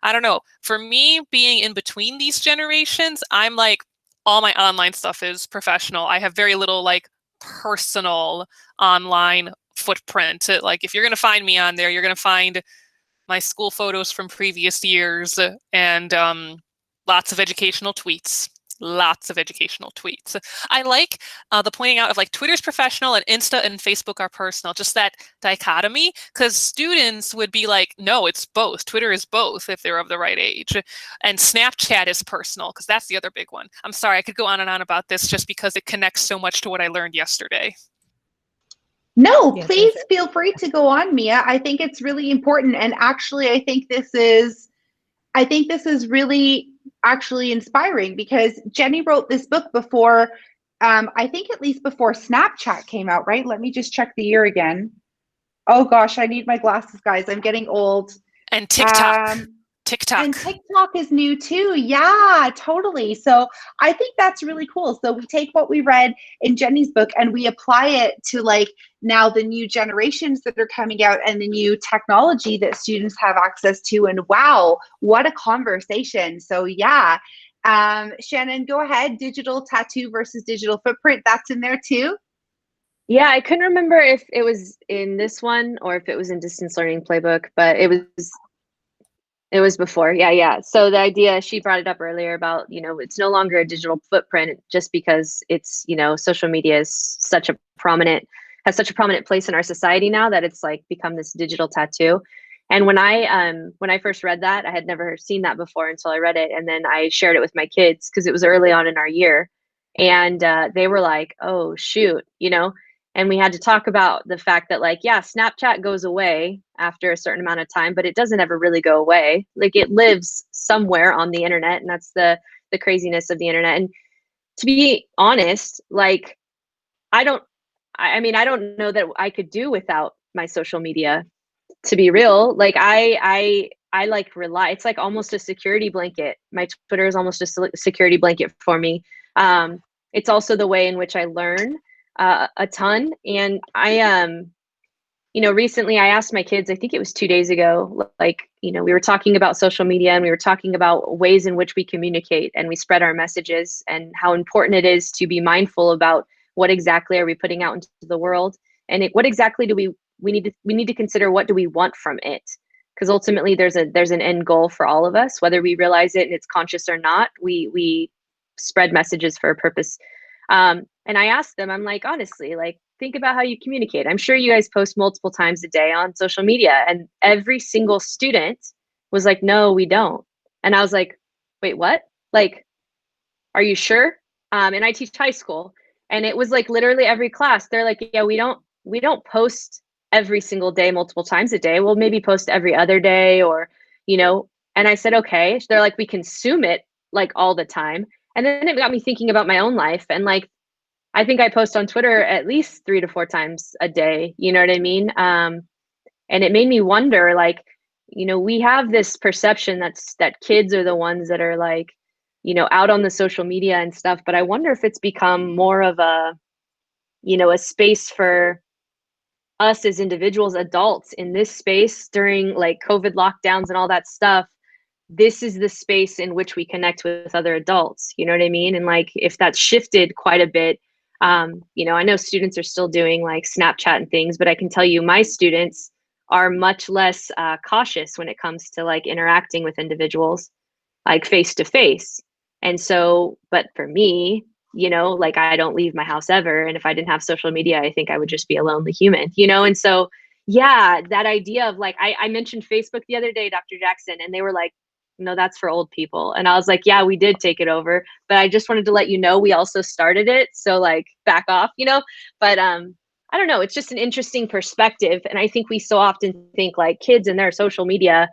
I don't know. For me, being in between these generations, I'm like, all my online stuff is professional. I have very little like personal online footprint. Like if you're going to find me on there, you're going to find my school photos from previous years and lots of educational tweets. I like the pointing out of like Twitter's professional and Insta and Facebook are personal, just that dichotomy, because students would be like, no, it's both. Twitter is both if they're of the right age. And Snapchat is personal, because that's the other big one. I'm sorry, I could go on and on about this just because it connects so much to what I learned yesterday. No, Yes, please feel free to go on, Mia. I think it's really important. And actually, I think this is really actually inspiring, because Jenny wrote this book before, I think at least before Snapchat came out, right? Let me just check the year again. Oh gosh, I need my glasses, guys. I'm getting old. And TikTok. And TikTok is new too. Yeah, totally. So I think that's really cool. So we take what we read in Jenny's book and we apply it to like now the new generations that are coming out and the new technology that students have access to. And wow, what a conversation. So yeah. Shannon, go ahead. Digital tattoo versus digital footprint. That's in there too. Yeah, I couldn't remember if it was in this one or if it was in Distance Learning Playbook, but it was before. Yeah. So the idea, she brought it up earlier about, it's no longer a digital footprint just because it's, social media is has such a prominent place in our society now that it's like become this digital tattoo. And when I first read that, I had never seen that before until I read it. And then I shared it with my kids because it was early on in our year. And they were like, oh, shoot, and we had to talk about the fact that like, yeah, Snapchat goes away after a certain amount of time, but it doesn't ever really go away. Like it lives somewhere on the internet. And that's the craziness of the internet. And to be honest, like, I don't know that I could do without my social media, to be real. Like I like rely, it's like almost a security blanket. My Twitter is almost a security blanket for me. It's also the way in which I learn a ton. And I, recently I asked my kids, I think it was 2 days ago, like, we were talking about social media and we were talking about ways in which we communicate and we spread our messages and how important it is to be mindful about what exactly are we putting out into the world, and what exactly do we need to consider, what do we want from it? Because ultimately there's an end goal for all of us, whether we realize it and it's conscious or not. We spread messages for a purpose. And I asked them, I'm like, honestly, like, think about how you communicate. I'm sure you guys post multiple times a day on social media. And every single student was like, no, we don't. And I was like, wait, what? Like, are you sure? And I teach high school. And it was like literally every class, they're like, yeah, we don't post every single day, multiple times a day. We'll maybe post every other day or, and I said, okay. They're like, we consume it like all the time. And then it got me thinking about my own life. And like, I think I post on Twitter at least 3 to 4 times a day. You know what I mean? And it made me wonder, like, we have this perception that kids are the ones that are like, out on the social media and stuff. But I wonder if it's become more of a space for us as individuals, adults in this space during like COVID lockdowns and all that stuff. This is the space in which we connect with other adults. You know what I mean? And like, if that's shifted quite a bit, I know students are still doing like Snapchat and things, but I can tell you my students are much less cautious when it comes to like interacting with individuals like face to face. And so, but for me, like I don't leave my house ever. And if I didn't have social media, I think I would just be a lonely human, And so, yeah, that idea of like, I mentioned Facebook the other day, Dr. Jackson, and they were like, no, that's for old people. And I was like, yeah, we did take it over, but I just wanted to let you know we also started it. So like back off, but I don't know. It's just an interesting perspective. And I think we so often think like kids and their social media,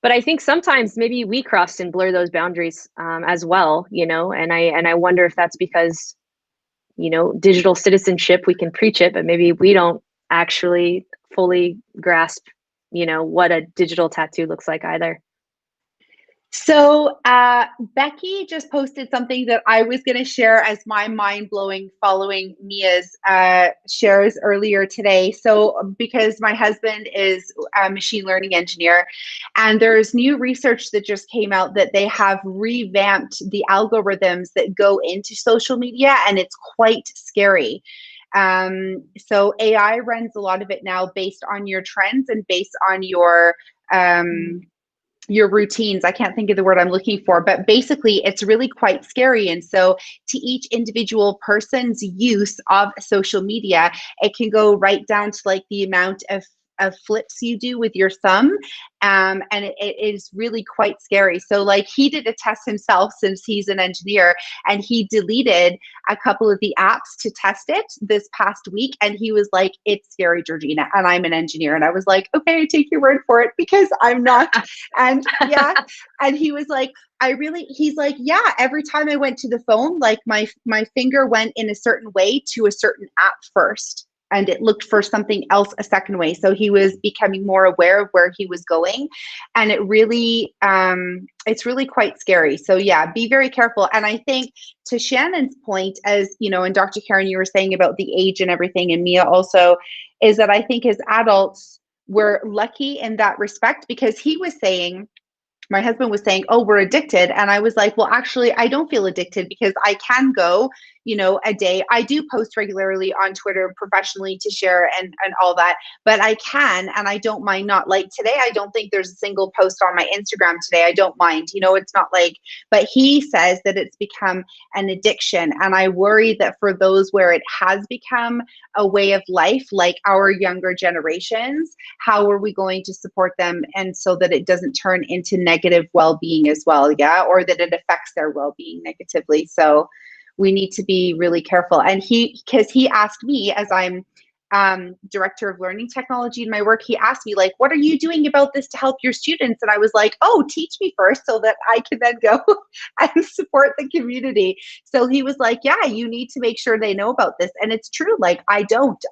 but I think sometimes maybe we cross and blur those boundaries as well, and I wonder if that's because, digital citizenship, we can preach it, but maybe we don't actually fully grasp, what a digital tattoo looks like either. So Becky just posted something that I was going to share as my mind-blowing following Mia's shares earlier today. So because my husband is a machine learning engineer, and there's new research that just came out that they have revamped the algorithms that go into social media, and it's quite scary. So AI runs a lot of it now based on your trends and based on your routines. I can't think of the word I'm looking for, but basically it's really quite scary. And so to each individual person's use of social media, it can go right down to like the amount of flips you do with your thumb. And it is really quite scary. So like he did a test himself since he's an engineer, and he deleted a couple of the apps to test it this past week. And he was like, it's scary, Georgina, and I'm an engineer. And I was like, okay, I take your word for it because I'm not. And yeah, and he was like, he's like, yeah, every time I went to the phone, like my finger went in a certain way to a certain app first, and it looked for something else a second way. So he was becoming more aware of where he was going. And it really, it's really quite scary. So yeah, be very careful. And I think to Shannon's point, as you know, and Dr. Karen, you were saying about the age and everything, and Mia also, is that I think as adults, we're lucky in that respect, because he was saying, my husband was saying, oh, we're addicted. And I was like, well, actually, I don't feel addicted because I can go, a day. I do post regularly on Twitter professionally to share and all that, but I can, and I don't mind not. Like today, I don't think there's a single post on my Instagram today. I don't mind, it's not like, but he says that it's become an addiction. And I worry that for those where it has become a way of life, like our younger generations, how are we going to support them? And so that it doesn't turn into negative well-being as well. Yeah. Or that it affects their well-being negatively. So we need to be really careful. And because he asked me, as I'm director of learning technology in my work, he asked me like, what are you doing about this to help your students? And I was like, oh, teach me first so that I can then go and support the community. So he was like, yeah, you need to make sure they know about this. And it's true. Like, I don't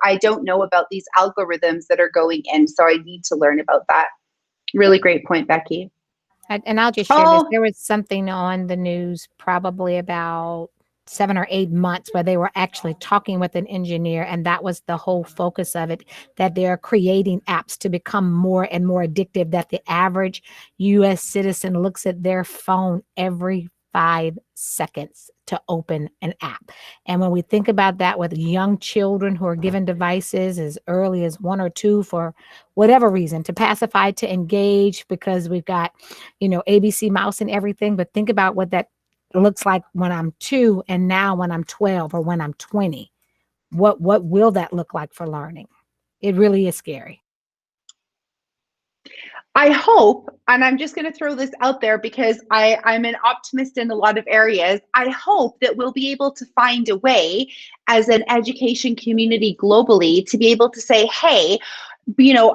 know about these algorithms that are going in. So I need to learn about that. Really great point, Becky. And I'll just share this. There was something on the news probably about 7 or 8 months where they were actually talking with an engineer, and that was the whole focus of it, that they're creating apps to become more and more addictive, that the average US citizen looks at their phone every 5 seconds to open an app. And when we think about that with young children who are given devices as early as 1 or 2 for whatever reason, to pacify, to engage, because we've got, ABC mouse and everything, but think about what that looks like when I'm 2 and now when I'm 12 or when I'm 20. What will that look like for learning? It really is scary. I hope, and I'm just going to throw this out there because I'm an optimist in a lot of areas. I hope that we'll be able to find a way as an education community globally to be able to say, hey,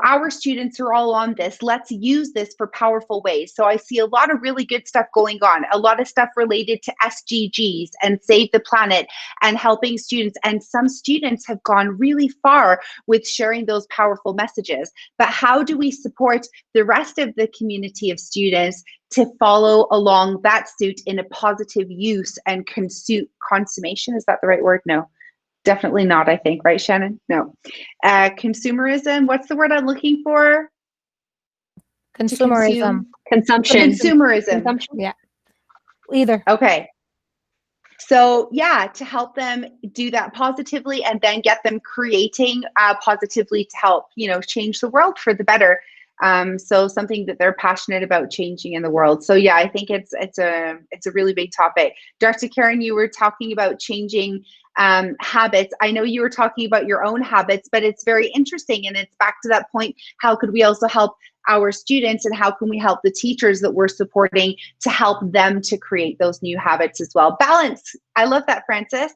our students are all on this. Let's use this for powerful ways. So I see a lot of really good stuff going on, a lot of stuff related to SDGs and Save the Planet and helping students. And some students have gone really far with sharing those powerful messages. But how do we support the rest of the community of students to follow along that suit in a positive use and consummation? Is that the right word? No. Definitely not, I think, right, Shannon? No. Consumerism, what's the word I'm looking for? Consumerism. Consumption. Consumerism. Consumption. Yeah. Either. Okay. So yeah, to help them do that positively and then get them creating positively to help, change the world for the better. So something that they're passionate about changing in the world. So yeah, I think it's a really big topic. Dr. Karen, you were talking about changing habits. I know you were talking about your own habits, but it's very interesting. And it's back to that point. How could we also help our students, and how can we help the teachers that we're supporting to help them to create those new habits as well. Balance. I love that, Francis.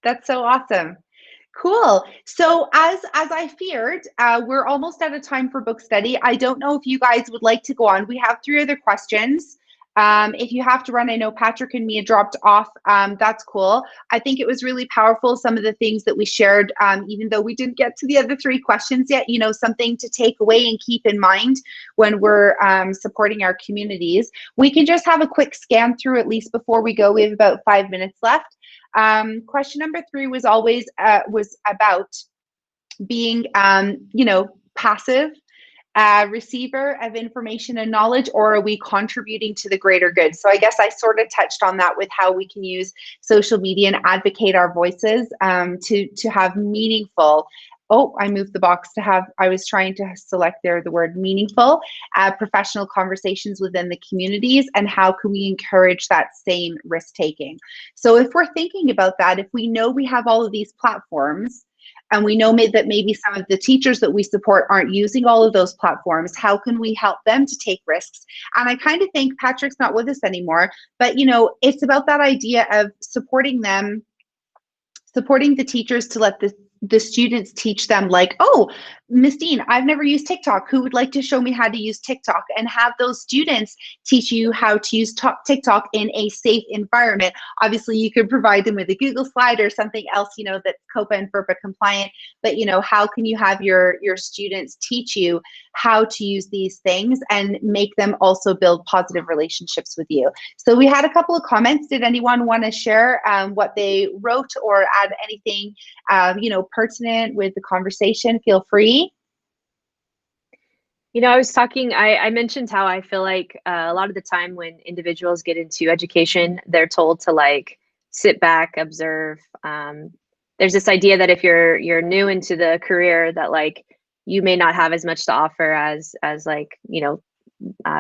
That's so awesome. Cool. So as I feared, we're almost out of time for book study. I don't know if you guys would like to go on. We have 3 other questions. If you have to run, I know Patrick and Mia dropped off. That's cool. I think it was really powerful, some of the things that we shared, even though we didn't get to the other 3 questions yet, you know, something to take away and keep in mind when we're supporting our communities. We can just have a quick scan through at least before we go. We have about 5 minutes left. Question number 3 was always was about being, you know, passive receiver of information and knowledge, or are we contributing to the greater good? So I guess I sort of touched on that with how we can use social media and advocate our voices to have meaningful. Oh, I moved the box to have, I was trying to select there the word meaningful, professional conversations within the communities, and how can we encourage that same risk taking? So if we're thinking about that, if we know we have all of these platforms, and we know that maybe some of the teachers that we support aren't using all of those platforms, how can we help them to take risks? And I kind of think Patrick's not with us anymore, but you know, it's about that idea of supporting them, supporting the teachers to let the students teach them, like, oh, Miss Dean, I've never used TikTok. Who would like to show me how to use TikTok? And have those students teach you how to use TikTok in a safe environment. Obviously, you could provide them with a Google slide or something else, you know, that's COPA and FERPA compliant. But, you know, how can you have your students teach you how to use these things and make them also build positive relationships with you? So we had a couple of comments. Did anyone want to share what they wrote or add anything, you know, pertinent with the conversation? Feel free. You know, I was talking, I mentioned how I feel like a lot of the time when individuals get into education, they're told to like sit back, observe. There's this idea that if you're new into the career, that like you may not have as much to offer as like, you know,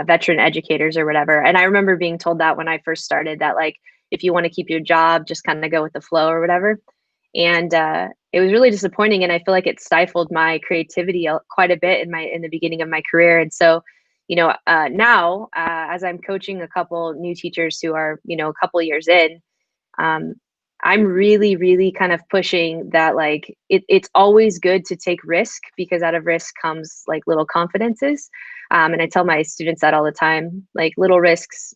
veteran educators or whatever. And I remember being told that when I first started, that like if you want to keep your job, just kind of go with the flow or whatever. And it was really disappointing, and I feel like it stifled my creativity quite a bit in the beginning of my career. And so, you know, now as I'm coaching a couple new teachers who are, you know, a couple years in, I'm really kind of pushing that like it's always good to take risk, because out of risk comes like little confidences. And I tell my students that all the time, like little risks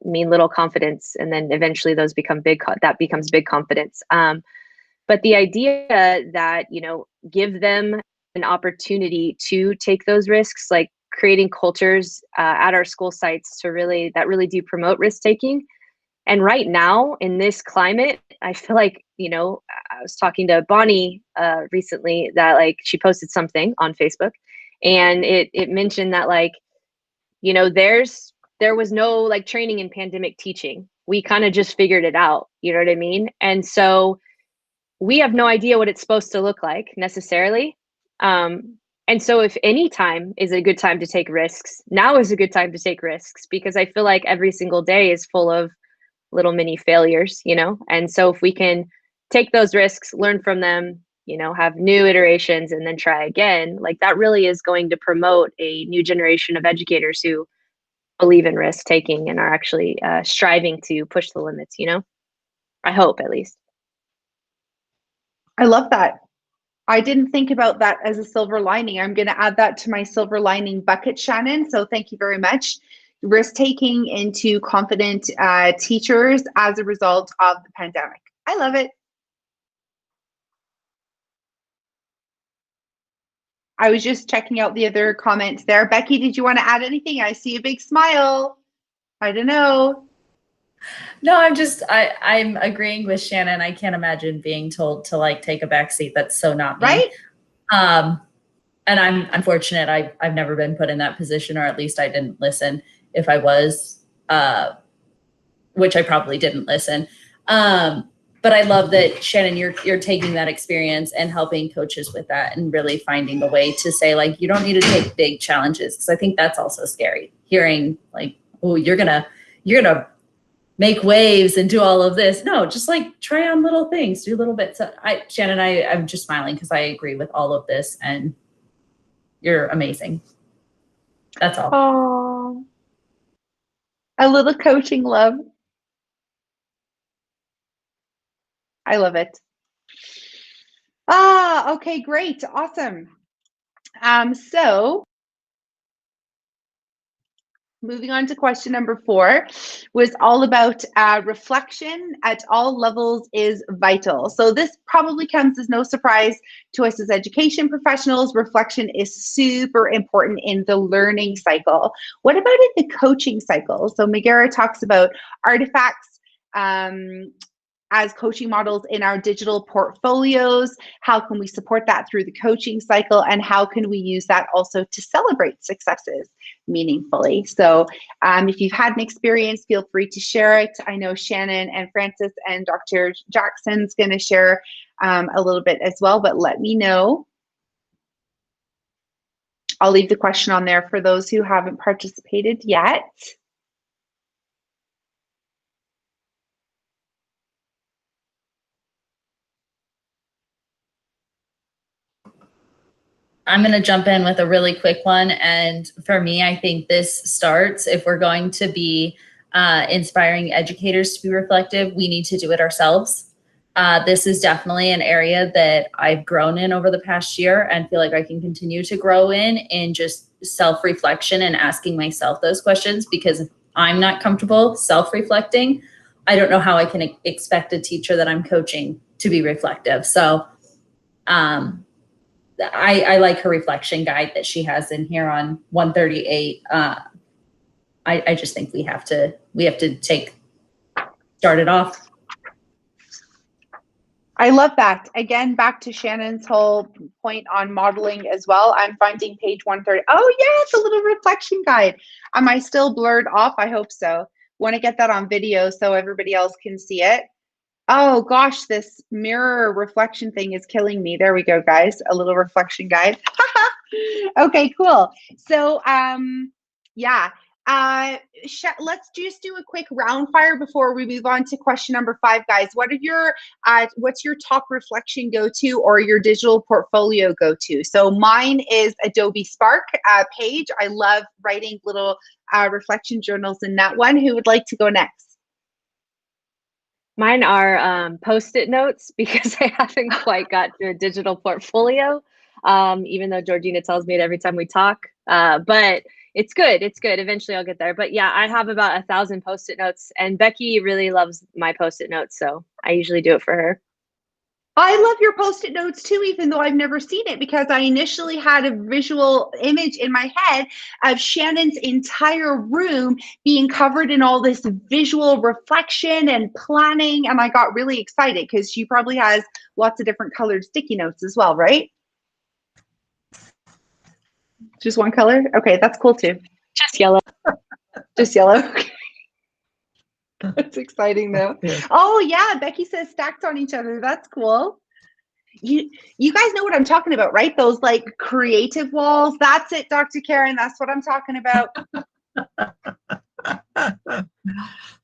mean little confidence, and then eventually those become that becomes big confidence. But the idea that, you know, give them an opportunity to take those risks, like creating cultures at our school sites that really do promote risk taking. And right now in this climate, I feel like, you know, I was talking to Bonnie recently that like she posted something on Facebook, and it mentioned that like, you know, there was no like training in pandemic teaching. We kind of just figured it out, you know what I mean? And so we have no idea what it's supposed to look like necessarily. And so if any time is a good time to take risks, now is a good time to take risks, because I feel like every single day is full of little mini failures, you know? And so if we can take those risks, learn from them, you know, have new iterations and then try again, like that really is going to promote a new generation of educators who believe in risk taking and are actually striving to push the limits, you know? I hope, at least. I love that. I didn't think about that as a silver lining. I'm going to add that to my silver lining bucket, Shannon. So thank you very much. Risk taking into confident teachers as a result of the pandemic. I love it. I was just checking out the other comments there. Becky, did you want to add anything? I see a big smile. I don't know. No, I'm agreeing with Shannon. I can't imagine being told to like take a back seat. That's so not me. Right? And I'm unfortunate. I've never been put in that position, or at least I didn't listen if I was, which I probably didn't listen. But I love that, Shannon, you're taking that experience and helping coaches with that, and really finding a way to say like, you don't need to take big challenges. Cause I think that's also scary, hearing like, oh, you're gonna make waves and do all of this. No, just like try on little things, do little bits. Shannon, I'm just smiling because I agree with all of this. And You're amazing. That's all. Oh, a little coaching love. I love it. Okay, great. Awesome. So moving on to question number 4 was all about reflection at all levels is vital. So this probably comes as no surprise to us as education professionals. Reflection is super important in the learning cycle. What about in the coaching cycle? So Megara talks about artifacts as coaching models in our digital portfolios. How can we support that through the coaching cycle, and how can we use that also to celebrate successes meaningfully? So if you've had an experience, feel free to share it. I know Shannon and Francis and Dr. Jackson's going to share a little bit as well, but let me know. I'll leave the question on there for those who haven't participated yet. I'm going to jump in with a really quick one. And for me, I think this starts, if we're going to be inspiring educators to be reflective, we need to do it ourselves. This is definitely an area that I've grown in over the past year and feel like I can continue to grow in just self-reflection and asking myself those questions, because if I'm not comfortable self-reflecting, I don't know how I can expect a teacher that I'm coaching to be reflective. So I like her reflection guide that she has in here on 138. I just think we have to start it off. I love that. Again, back to Shannon's whole point on modeling as well. I'm finding page 130. Oh yeah, it's a little reflection guide. Am I still blurred off? I hope so. Want to get that on video so everybody else can see it. Oh gosh, this mirror reflection thing is killing me. There we go, guys. A little reflection guide. Okay, cool. So yeah. Let's just do a quick round fire before we move on to question number 5, guys. What are your what's your top reflection go-to or your digital portfolio go-to? So mine is Adobe Spark page. I love writing little reflection journals in that one. Who would like to go next? Mine are Post-it notes, because I haven't quite got to a digital portfolio, even though Georgina tells me it every time we talk. But it's good. It's good. Eventually I'll get there. But yeah, I have about 1,000 Post-it notes, and Becky really loves my Post-it notes, so I usually do it for her. I love your Post-it notes too, even though I've never seen it, because I initially had a visual image in my head of Shannon's entire room being covered in all this visual reflection and planning. And I got really excited because she probably has lots of different colored sticky notes as well, right? Just one color? Okay, that's cool too. Just yellow. Just yellow. That's exciting though. Yeah. Oh yeah, Becky says stacked on each other. That's cool. You guys know what I'm talking about, right? Those like creative walls. That's it, Dr. Karen. That's what I'm talking about.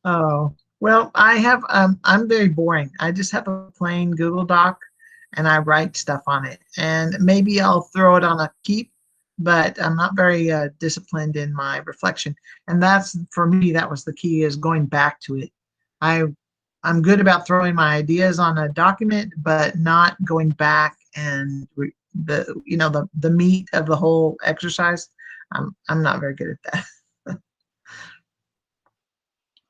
Oh, well, I have, I'm very boring. I just have a plain Google Doc and I write stuff on it. And maybe I'll throw it on a keep, but I'm not very disciplined in my reflection. And that's, for me, that was the key, is going back to it. I'm good about throwing my ideas on a document, but not going back and the meat of the whole exercise. I'm not very good at that.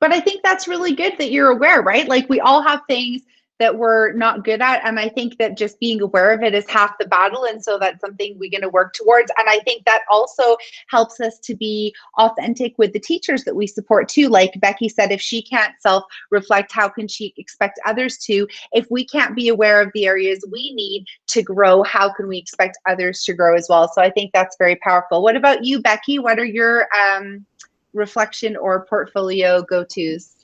But I think that's really good that you're aware, right? Like we all have things that we're not good at. And I think that just being aware of it is half the battle. And so that's something we're going to work towards. And I think that also helps us to be authentic with the teachers that we support too. Like Becky said, if she can't self-reflect, how can she expect others to? If we can't be aware of the areas we need to grow, how can we expect others to grow as well? So I think that's very powerful. What about you, Becky? What are your reflection or portfolio go-tos?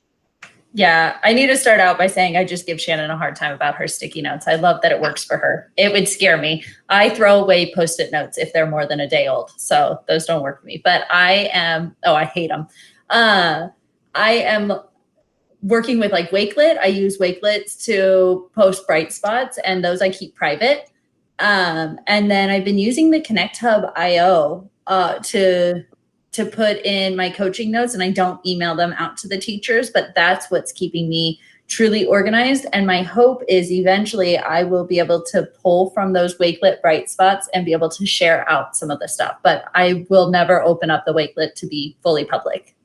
Yeah, I need to start out by saying I just give Shannon a hard time about her sticky notes. I love that it works for her. It would scare me. I throw away Post-it notes if they're more than a day old. So those don't work for me. But I hate them. I am working with like Wakelet. I use Wakelets to post bright spots, and those I keep private. And then I've been using the Connect Hub IO to put in my coaching notes, and I don't email them out to the teachers, but that's what's keeping me truly organized. And my hope is eventually I will be able to pull from those Wakelet bright spots and be able to share out some of the stuff, but I will never open up the Wakelet to be fully public.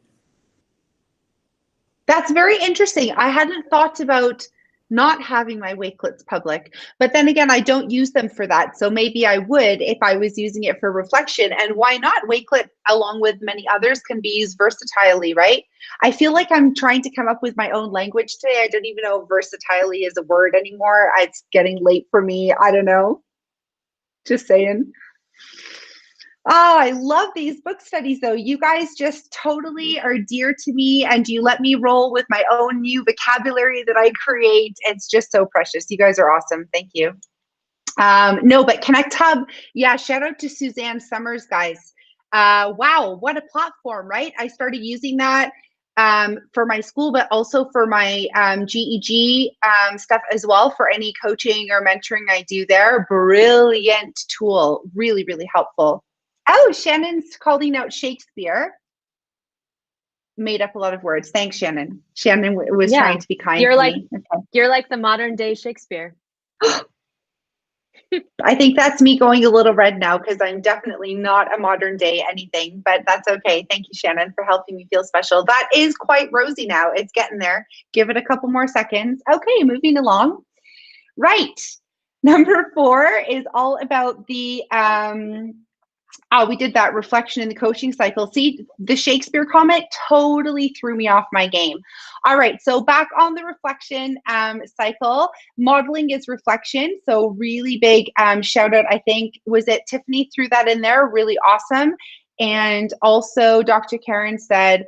That's very interesting. I hadn't thought about not having my Wakelets public, but then again, I don't use them for that. So maybe I would if I was using it for reflection. And why not? Wakelet, along with many others, can be used versatilely, right? I feel like I'm trying to come up with my own language today. I don't even know if versatilely is a word anymore. It's getting late for me. I don't know. Just saying. Oh, I love these book studies, though. You guys just totally are dear to me, and you let me roll with my own new vocabulary that I create. It's just so precious. You guys are awesome. Thank you. No, but Connect Hub, yeah, shout out to Suzanne Summers, guys. Wow, what a platform, right? I started using that for my school, but also for my GEG stuff as well, for any coaching or mentoring I do there. Brilliant tool, really, really helpful. Oh, Shannon's calling out Shakespeare. Made up a lot of words. Thanks, Shannon. Shannon was trying to be kind. You're to like, me. Okay. you're like the modern day Shakespeare. I think that's me going a little red now because I'm definitely not a modern day anything, but that's okay. Thank you, Shannon, for helping me feel special. That is quite rosy now. It's getting there. Give it a couple more seconds. Okay, moving along. Right. Number 4 is all about the we did that reflection in the coaching cycle. See, the Shakespeare comment totally threw me off my game. All right, so back on the reflection cycle, modeling is reflection. So really big shout out, I think, was it Tiffany threw that in there? Really awesome. And also Dr. Karen said,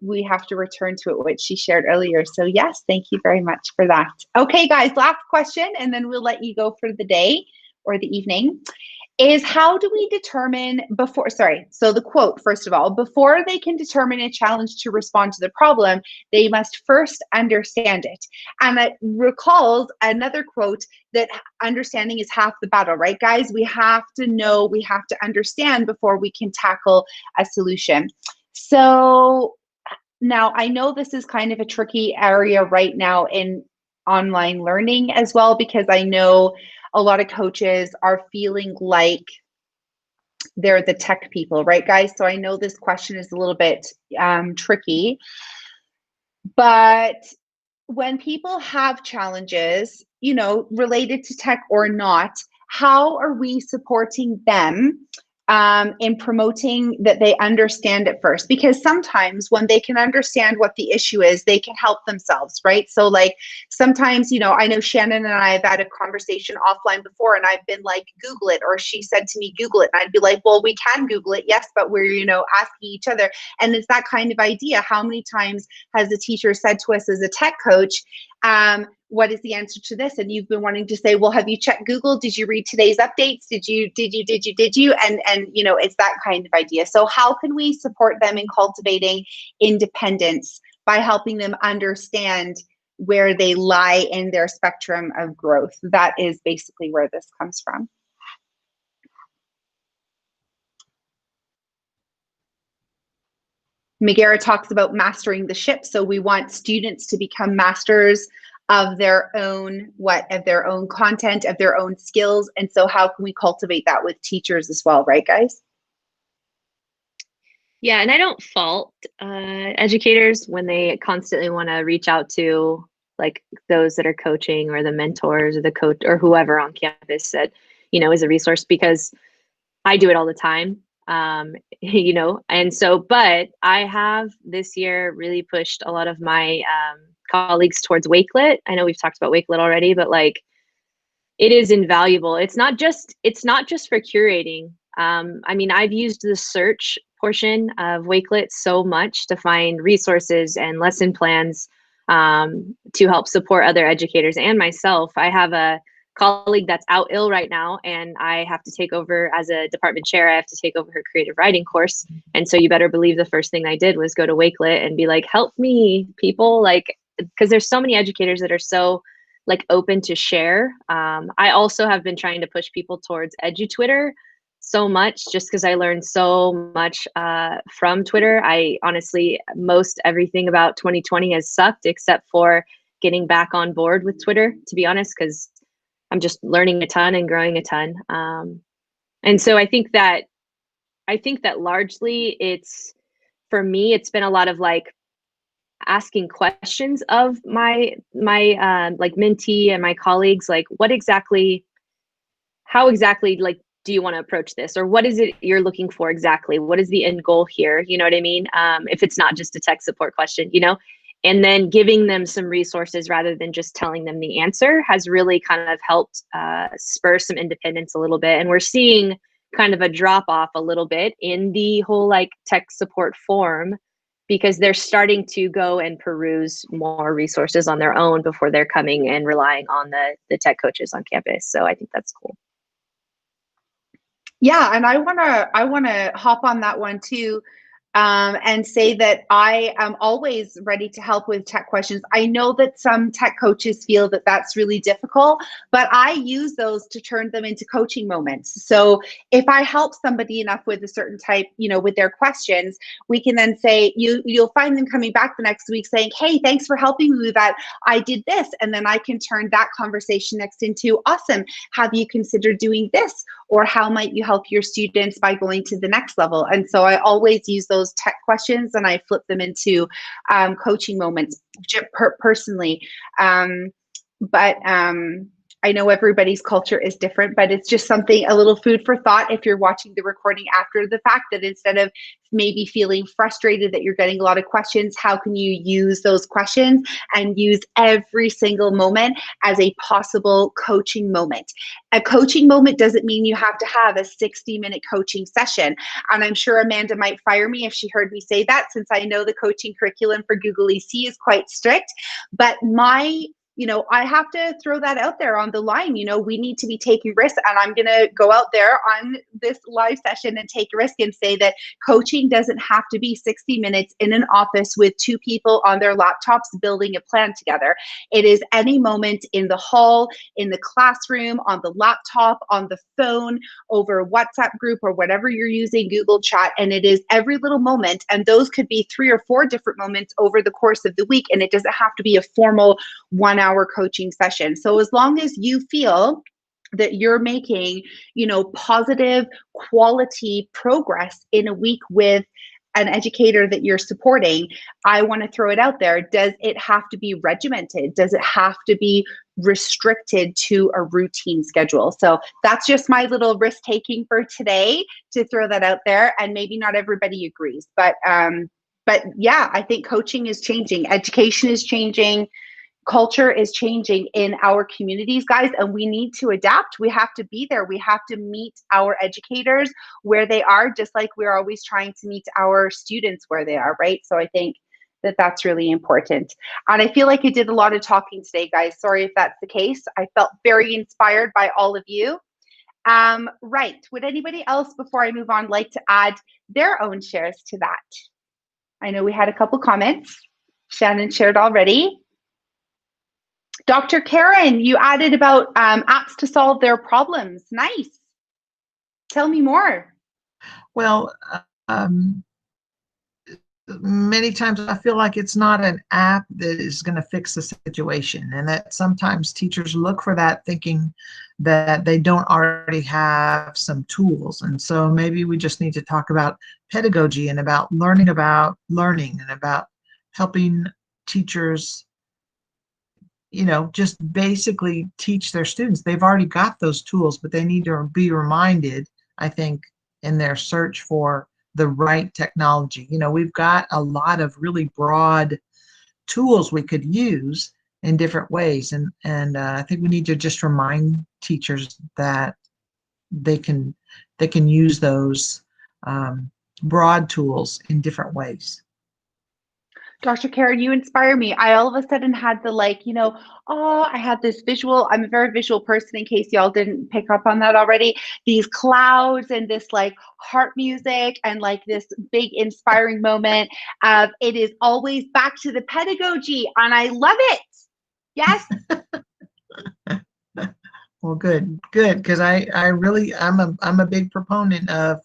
we have to return to it, which she shared earlier. So yes, thank you very much for that. Okay, guys, last question, and then we'll let you go for the day or the evening. Is how do we determine so the quote, first of all, before they can determine a challenge to respond to the problem, they must first understand it. And that recalls another quote that understanding is half the battle, right, guys? We have to know, we have to understand before we can tackle a solution. So now I know this is kind of a tricky area right now in online learning as well, because I know a lot of coaches are feeling like they're the tech people, right, guys? So I know this question is a little bit tricky, but when people have challenges, you know, related to tech or not, how are we supporting them in promoting that they understand it first? Because sometimes when they can understand what the issue is, they can help themselves, right? So like sometimes, you know, I know Shannon and I have had a conversation offline before, and I've been like, Google it, or she said to me, Google it. And I'd be like, well, we can Google it, yes, but we're, you know, asking each other. And it's that kind of idea. How many times has a teacher said to us as a tech coach, what is the answer to this? And you've been wanting to say, well, have you checked Google? Did you read today's updates? Did you? And you know, it's that kind of idea. So how can we support them in cultivating independence by helping them understand where they lie in their spectrum of growth? That is basically where this comes from. Megara talks about mastering the ship. So we want students to become masters of their own content, of their own skills. And so how can we cultivate that with teachers as well, right, guys? Yeah, and I don't fault educators when they constantly want to reach out to like those that are coaching or the mentors or the coach or whoever on campus that, you know, is a resource, because I do it all the time. You know, and so, but I have this year really pushed a lot of my colleagues towards Wakelet. I know we've talked about Wakelet already, but like it is invaluable. It's not just for curating. I mean, I've used the search portion of Wakelet so much to find resources and lesson plans to help support other educators and myself. I have a colleague that's out ill right now, and I have to take over as a department chair. I have to take over her creative writing course. And so you better believe the first thing I did was go to Wakelet and be like, help me, people, like, because there's so many educators that are so like open to share. I also have been trying to push people towards EduTwitter so much, just because I learned so much from Twitter. I honestly, most everything about 2020 has sucked except for getting back on board with Twitter, to be honest, because I'm just learning a ton and growing a ton. And so I think that largely for me, it's been a lot of like asking questions of my like mentee and my colleagues, like how exactly like do you want to approach this, or what is it you're looking for exactly? What is the end goal here? You know what I mean? If it's not just a tech support question, and then giving them some resources rather than just telling them the answer has really kind of helped spur some independence a little bit. And we're seeing kind of a drop off a little bit in the whole like tech support form, because they're starting to go and peruse more resources on their own before they're coming and relying on the tech coaches on campus. So I think that's cool. Yeah, and I wanna hop on that one too, and say that I am always ready to help with tech questions. I know that some tech coaches feel that that's really difficult, but I use those to turn them into coaching moments. So if I help somebody enough with a certain type, with their questions, we can then say, you'll find them coming back the next week saying, hey, thanks for helping me with that. I did this. And then I can turn that conversation next into, awesome, have you considered doing this? Or how might you help your students by going to the next level? And so I always use those tech questions and I flip them into coaching moments personally. But I know everybody's culture is different, but it's just something, a little food for thought if you're watching the recording after the fact, that instead of maybe feeling frustrated that you're getting a lot of questions, how can you use those questions and use every single moment as a possible coaching moment? A coaching moment doesn't mean you have to have a 60-minute coaching session. And I'm sure Amanda might fire me if she heard me say that, since I know the coaching curriculum for Google EC is quite strict. But I have to throw that out there on the line. We need to be taking risks, and I'm going to go out there on this live session and take a risk and say that coaching doesn't have to be 60 minutes in an office with two people on their laptops building a plan together. It is any moment in the hall, in the classroom, on the laptop, on the phone, over WhatsApp group or whatever you're using, Google Chat, and it is every little moment. And those could be 3 or 4 different moments over the course of the week, and it doesn't have to be a formal 1-hour coaching session. So as long as you feel that you're making, positive quality progress in a week with an educator that you're supporting, I want to throw it out there. Does it have to be regimented? Does it have to be restricted to a routine schedule? So that's just my little risk taking for today, to throw that out there. And maybe not everybody agrees, but yeah, I think coaching is changing. Education is changing. Culture is changing in our communities, guys, and we need to adapt. We have to be there. We have to meet our educators where they are, just like we're always trying to meet our students where they are, right? So I think that that's really important. And I feel like I did a lot of talking today, guys. Sorry if that's the case. I felt very inspired by all of you. Right. Would anybody else, before I move on, like to add their own shares to that? I know we had a couple comments. Shannon shared already. Dr. Karen, you added about apps to solve their problems. Nice. Tell me more. Well, many times I feel like it's not an app that is going to fix the situation, and that sometimes teachers look for that thinking that they don't already have some tools. And so maybe we just need to talk about pedagogy and about learning and about helping teachers just basically teach their students. They've already got those tools, but they need to be reminded, I think, in their search for the right technology. We've got a lot of really broad tools we could use in different ways. And I think we need to just remind teachers that they can use those broad tools in different ways. Dr. Karen, you inspire me. I all of a sudden had the I had this visual. I'm a very visual person, in case y'all didn't pick up on that already. These clouds and this heart music and this big inspiring moment of it is always back to the pedagogy. And I love it. Yes. Well, good, because I'm a big proponent of,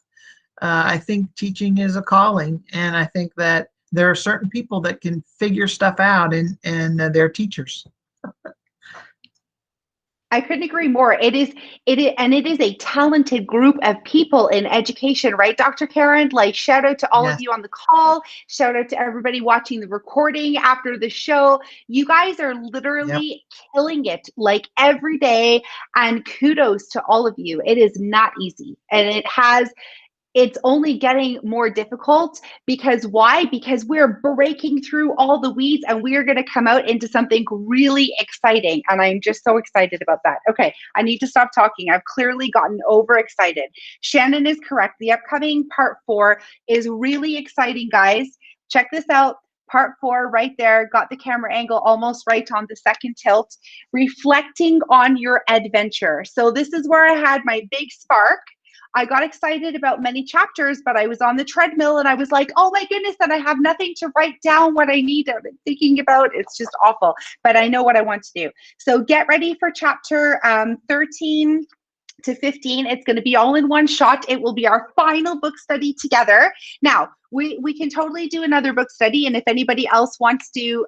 I think teaching is a calling, and I think that there are certain people that can figure stuff out, and they're teachers. I couldn't agree more. And it is a talented group of people in education, right, Dr. Karen? Like, shout out to all of Yes. you on the call. Shout out to everybody watching the recording after the show. You guys are literally killing it like every day. And kudos to all of you. It is not easy. And it's only getting more difficult because why? Because we're breaking through all the weeds and we are going to come out into something really exciting. And I'm just so excited about that. Okay, I need to stop talking. I've clearly gotten overexcited. Shannon is correct. The upcoming part 4 is really exciting, guys. Check this out. Part 4 right there, got the camera angle almost right on the second tilt. Reflecting on your adventure. So this is where I had my big spark. I got excited about many chapters, but I was on the treadmill and I was like, oh my goodness, and I have nothing to write down what I need. I've been thinking about. It's just awful, but I know what I want to do. So get ready for chapter 13 to 15. It's going to be all in one shot. It will be our final book study together. Now, we can totally do another book study. And if anybody else wants to,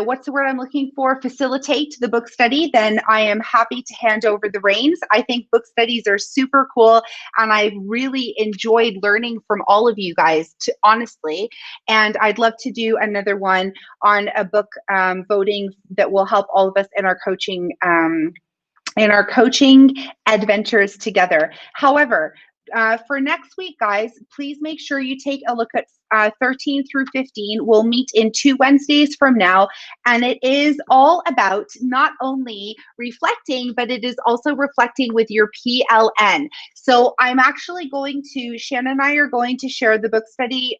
what's the word I'm looking for? Facilitate the book study, then I am happy to hand over the reins. I think book studies are super cool, and I've really enjoyed learning from all of you guys, honestly. And I'd love to do another one on a book voting that will help all of us in our coaching adventures together. However, for next week, guys, please make sure you take a look at 13 through 15. We'll meet in 2 Wednesdays from now. And it is all about not only reflecting, but it is also reflecting with your PLN. So I'm actually Shannon and I are going to share the book study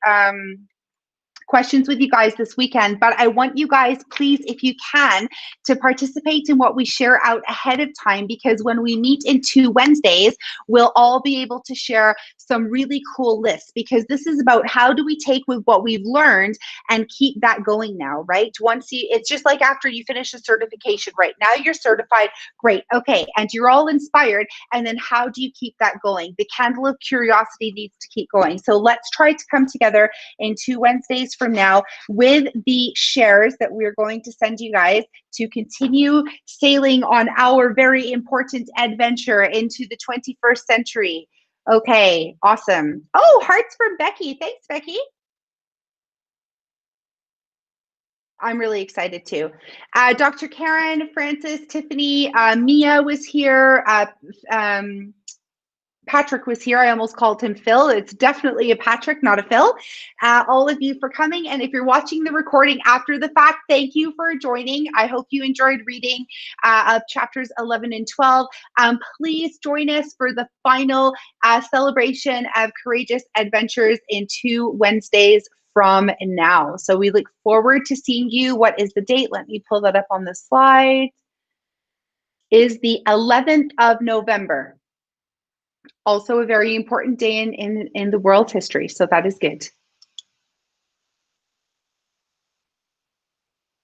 questions with you guys this weekend, but I want you guys, please, if you can, to participate in what we share out ahead of time, because when we meet in 2 Wednesdays, we'll all be able to share some really cool lists, because this is about how do we take with what we've learned and keep that going now, right? It's just like after you finish a certification, right? Now you're certified, great, okay, and you're all inspired, and then how do you keep that going? The candle of curiosity needs to keep going. So let's try to come together in 2 Wednesdays from now with the shares that we're going to send you guys to continue sailing on our very important adventure into the 21st century. Okay, awesome. Oh, hearts from Becky. Thanks, Becky. I'm really excited too. Dr. Karen, Francis, Tiffany, Mia was here. Patrick was here. I almost called him Phil. It's definitely a Patrick, not a Phil. All of you for coming. And if you're watching the recording after the fact, thank you for joining. I hope you enjoyed reading of chapters 11 and 12. Please join us for the final celebration of Courageous Adventures in 2 Wednesdays from now. So we look forward to seeing you. What is the date? Let me pull that up on the slide. Is the 11th of November. Also a very important day in the world history. So that is good.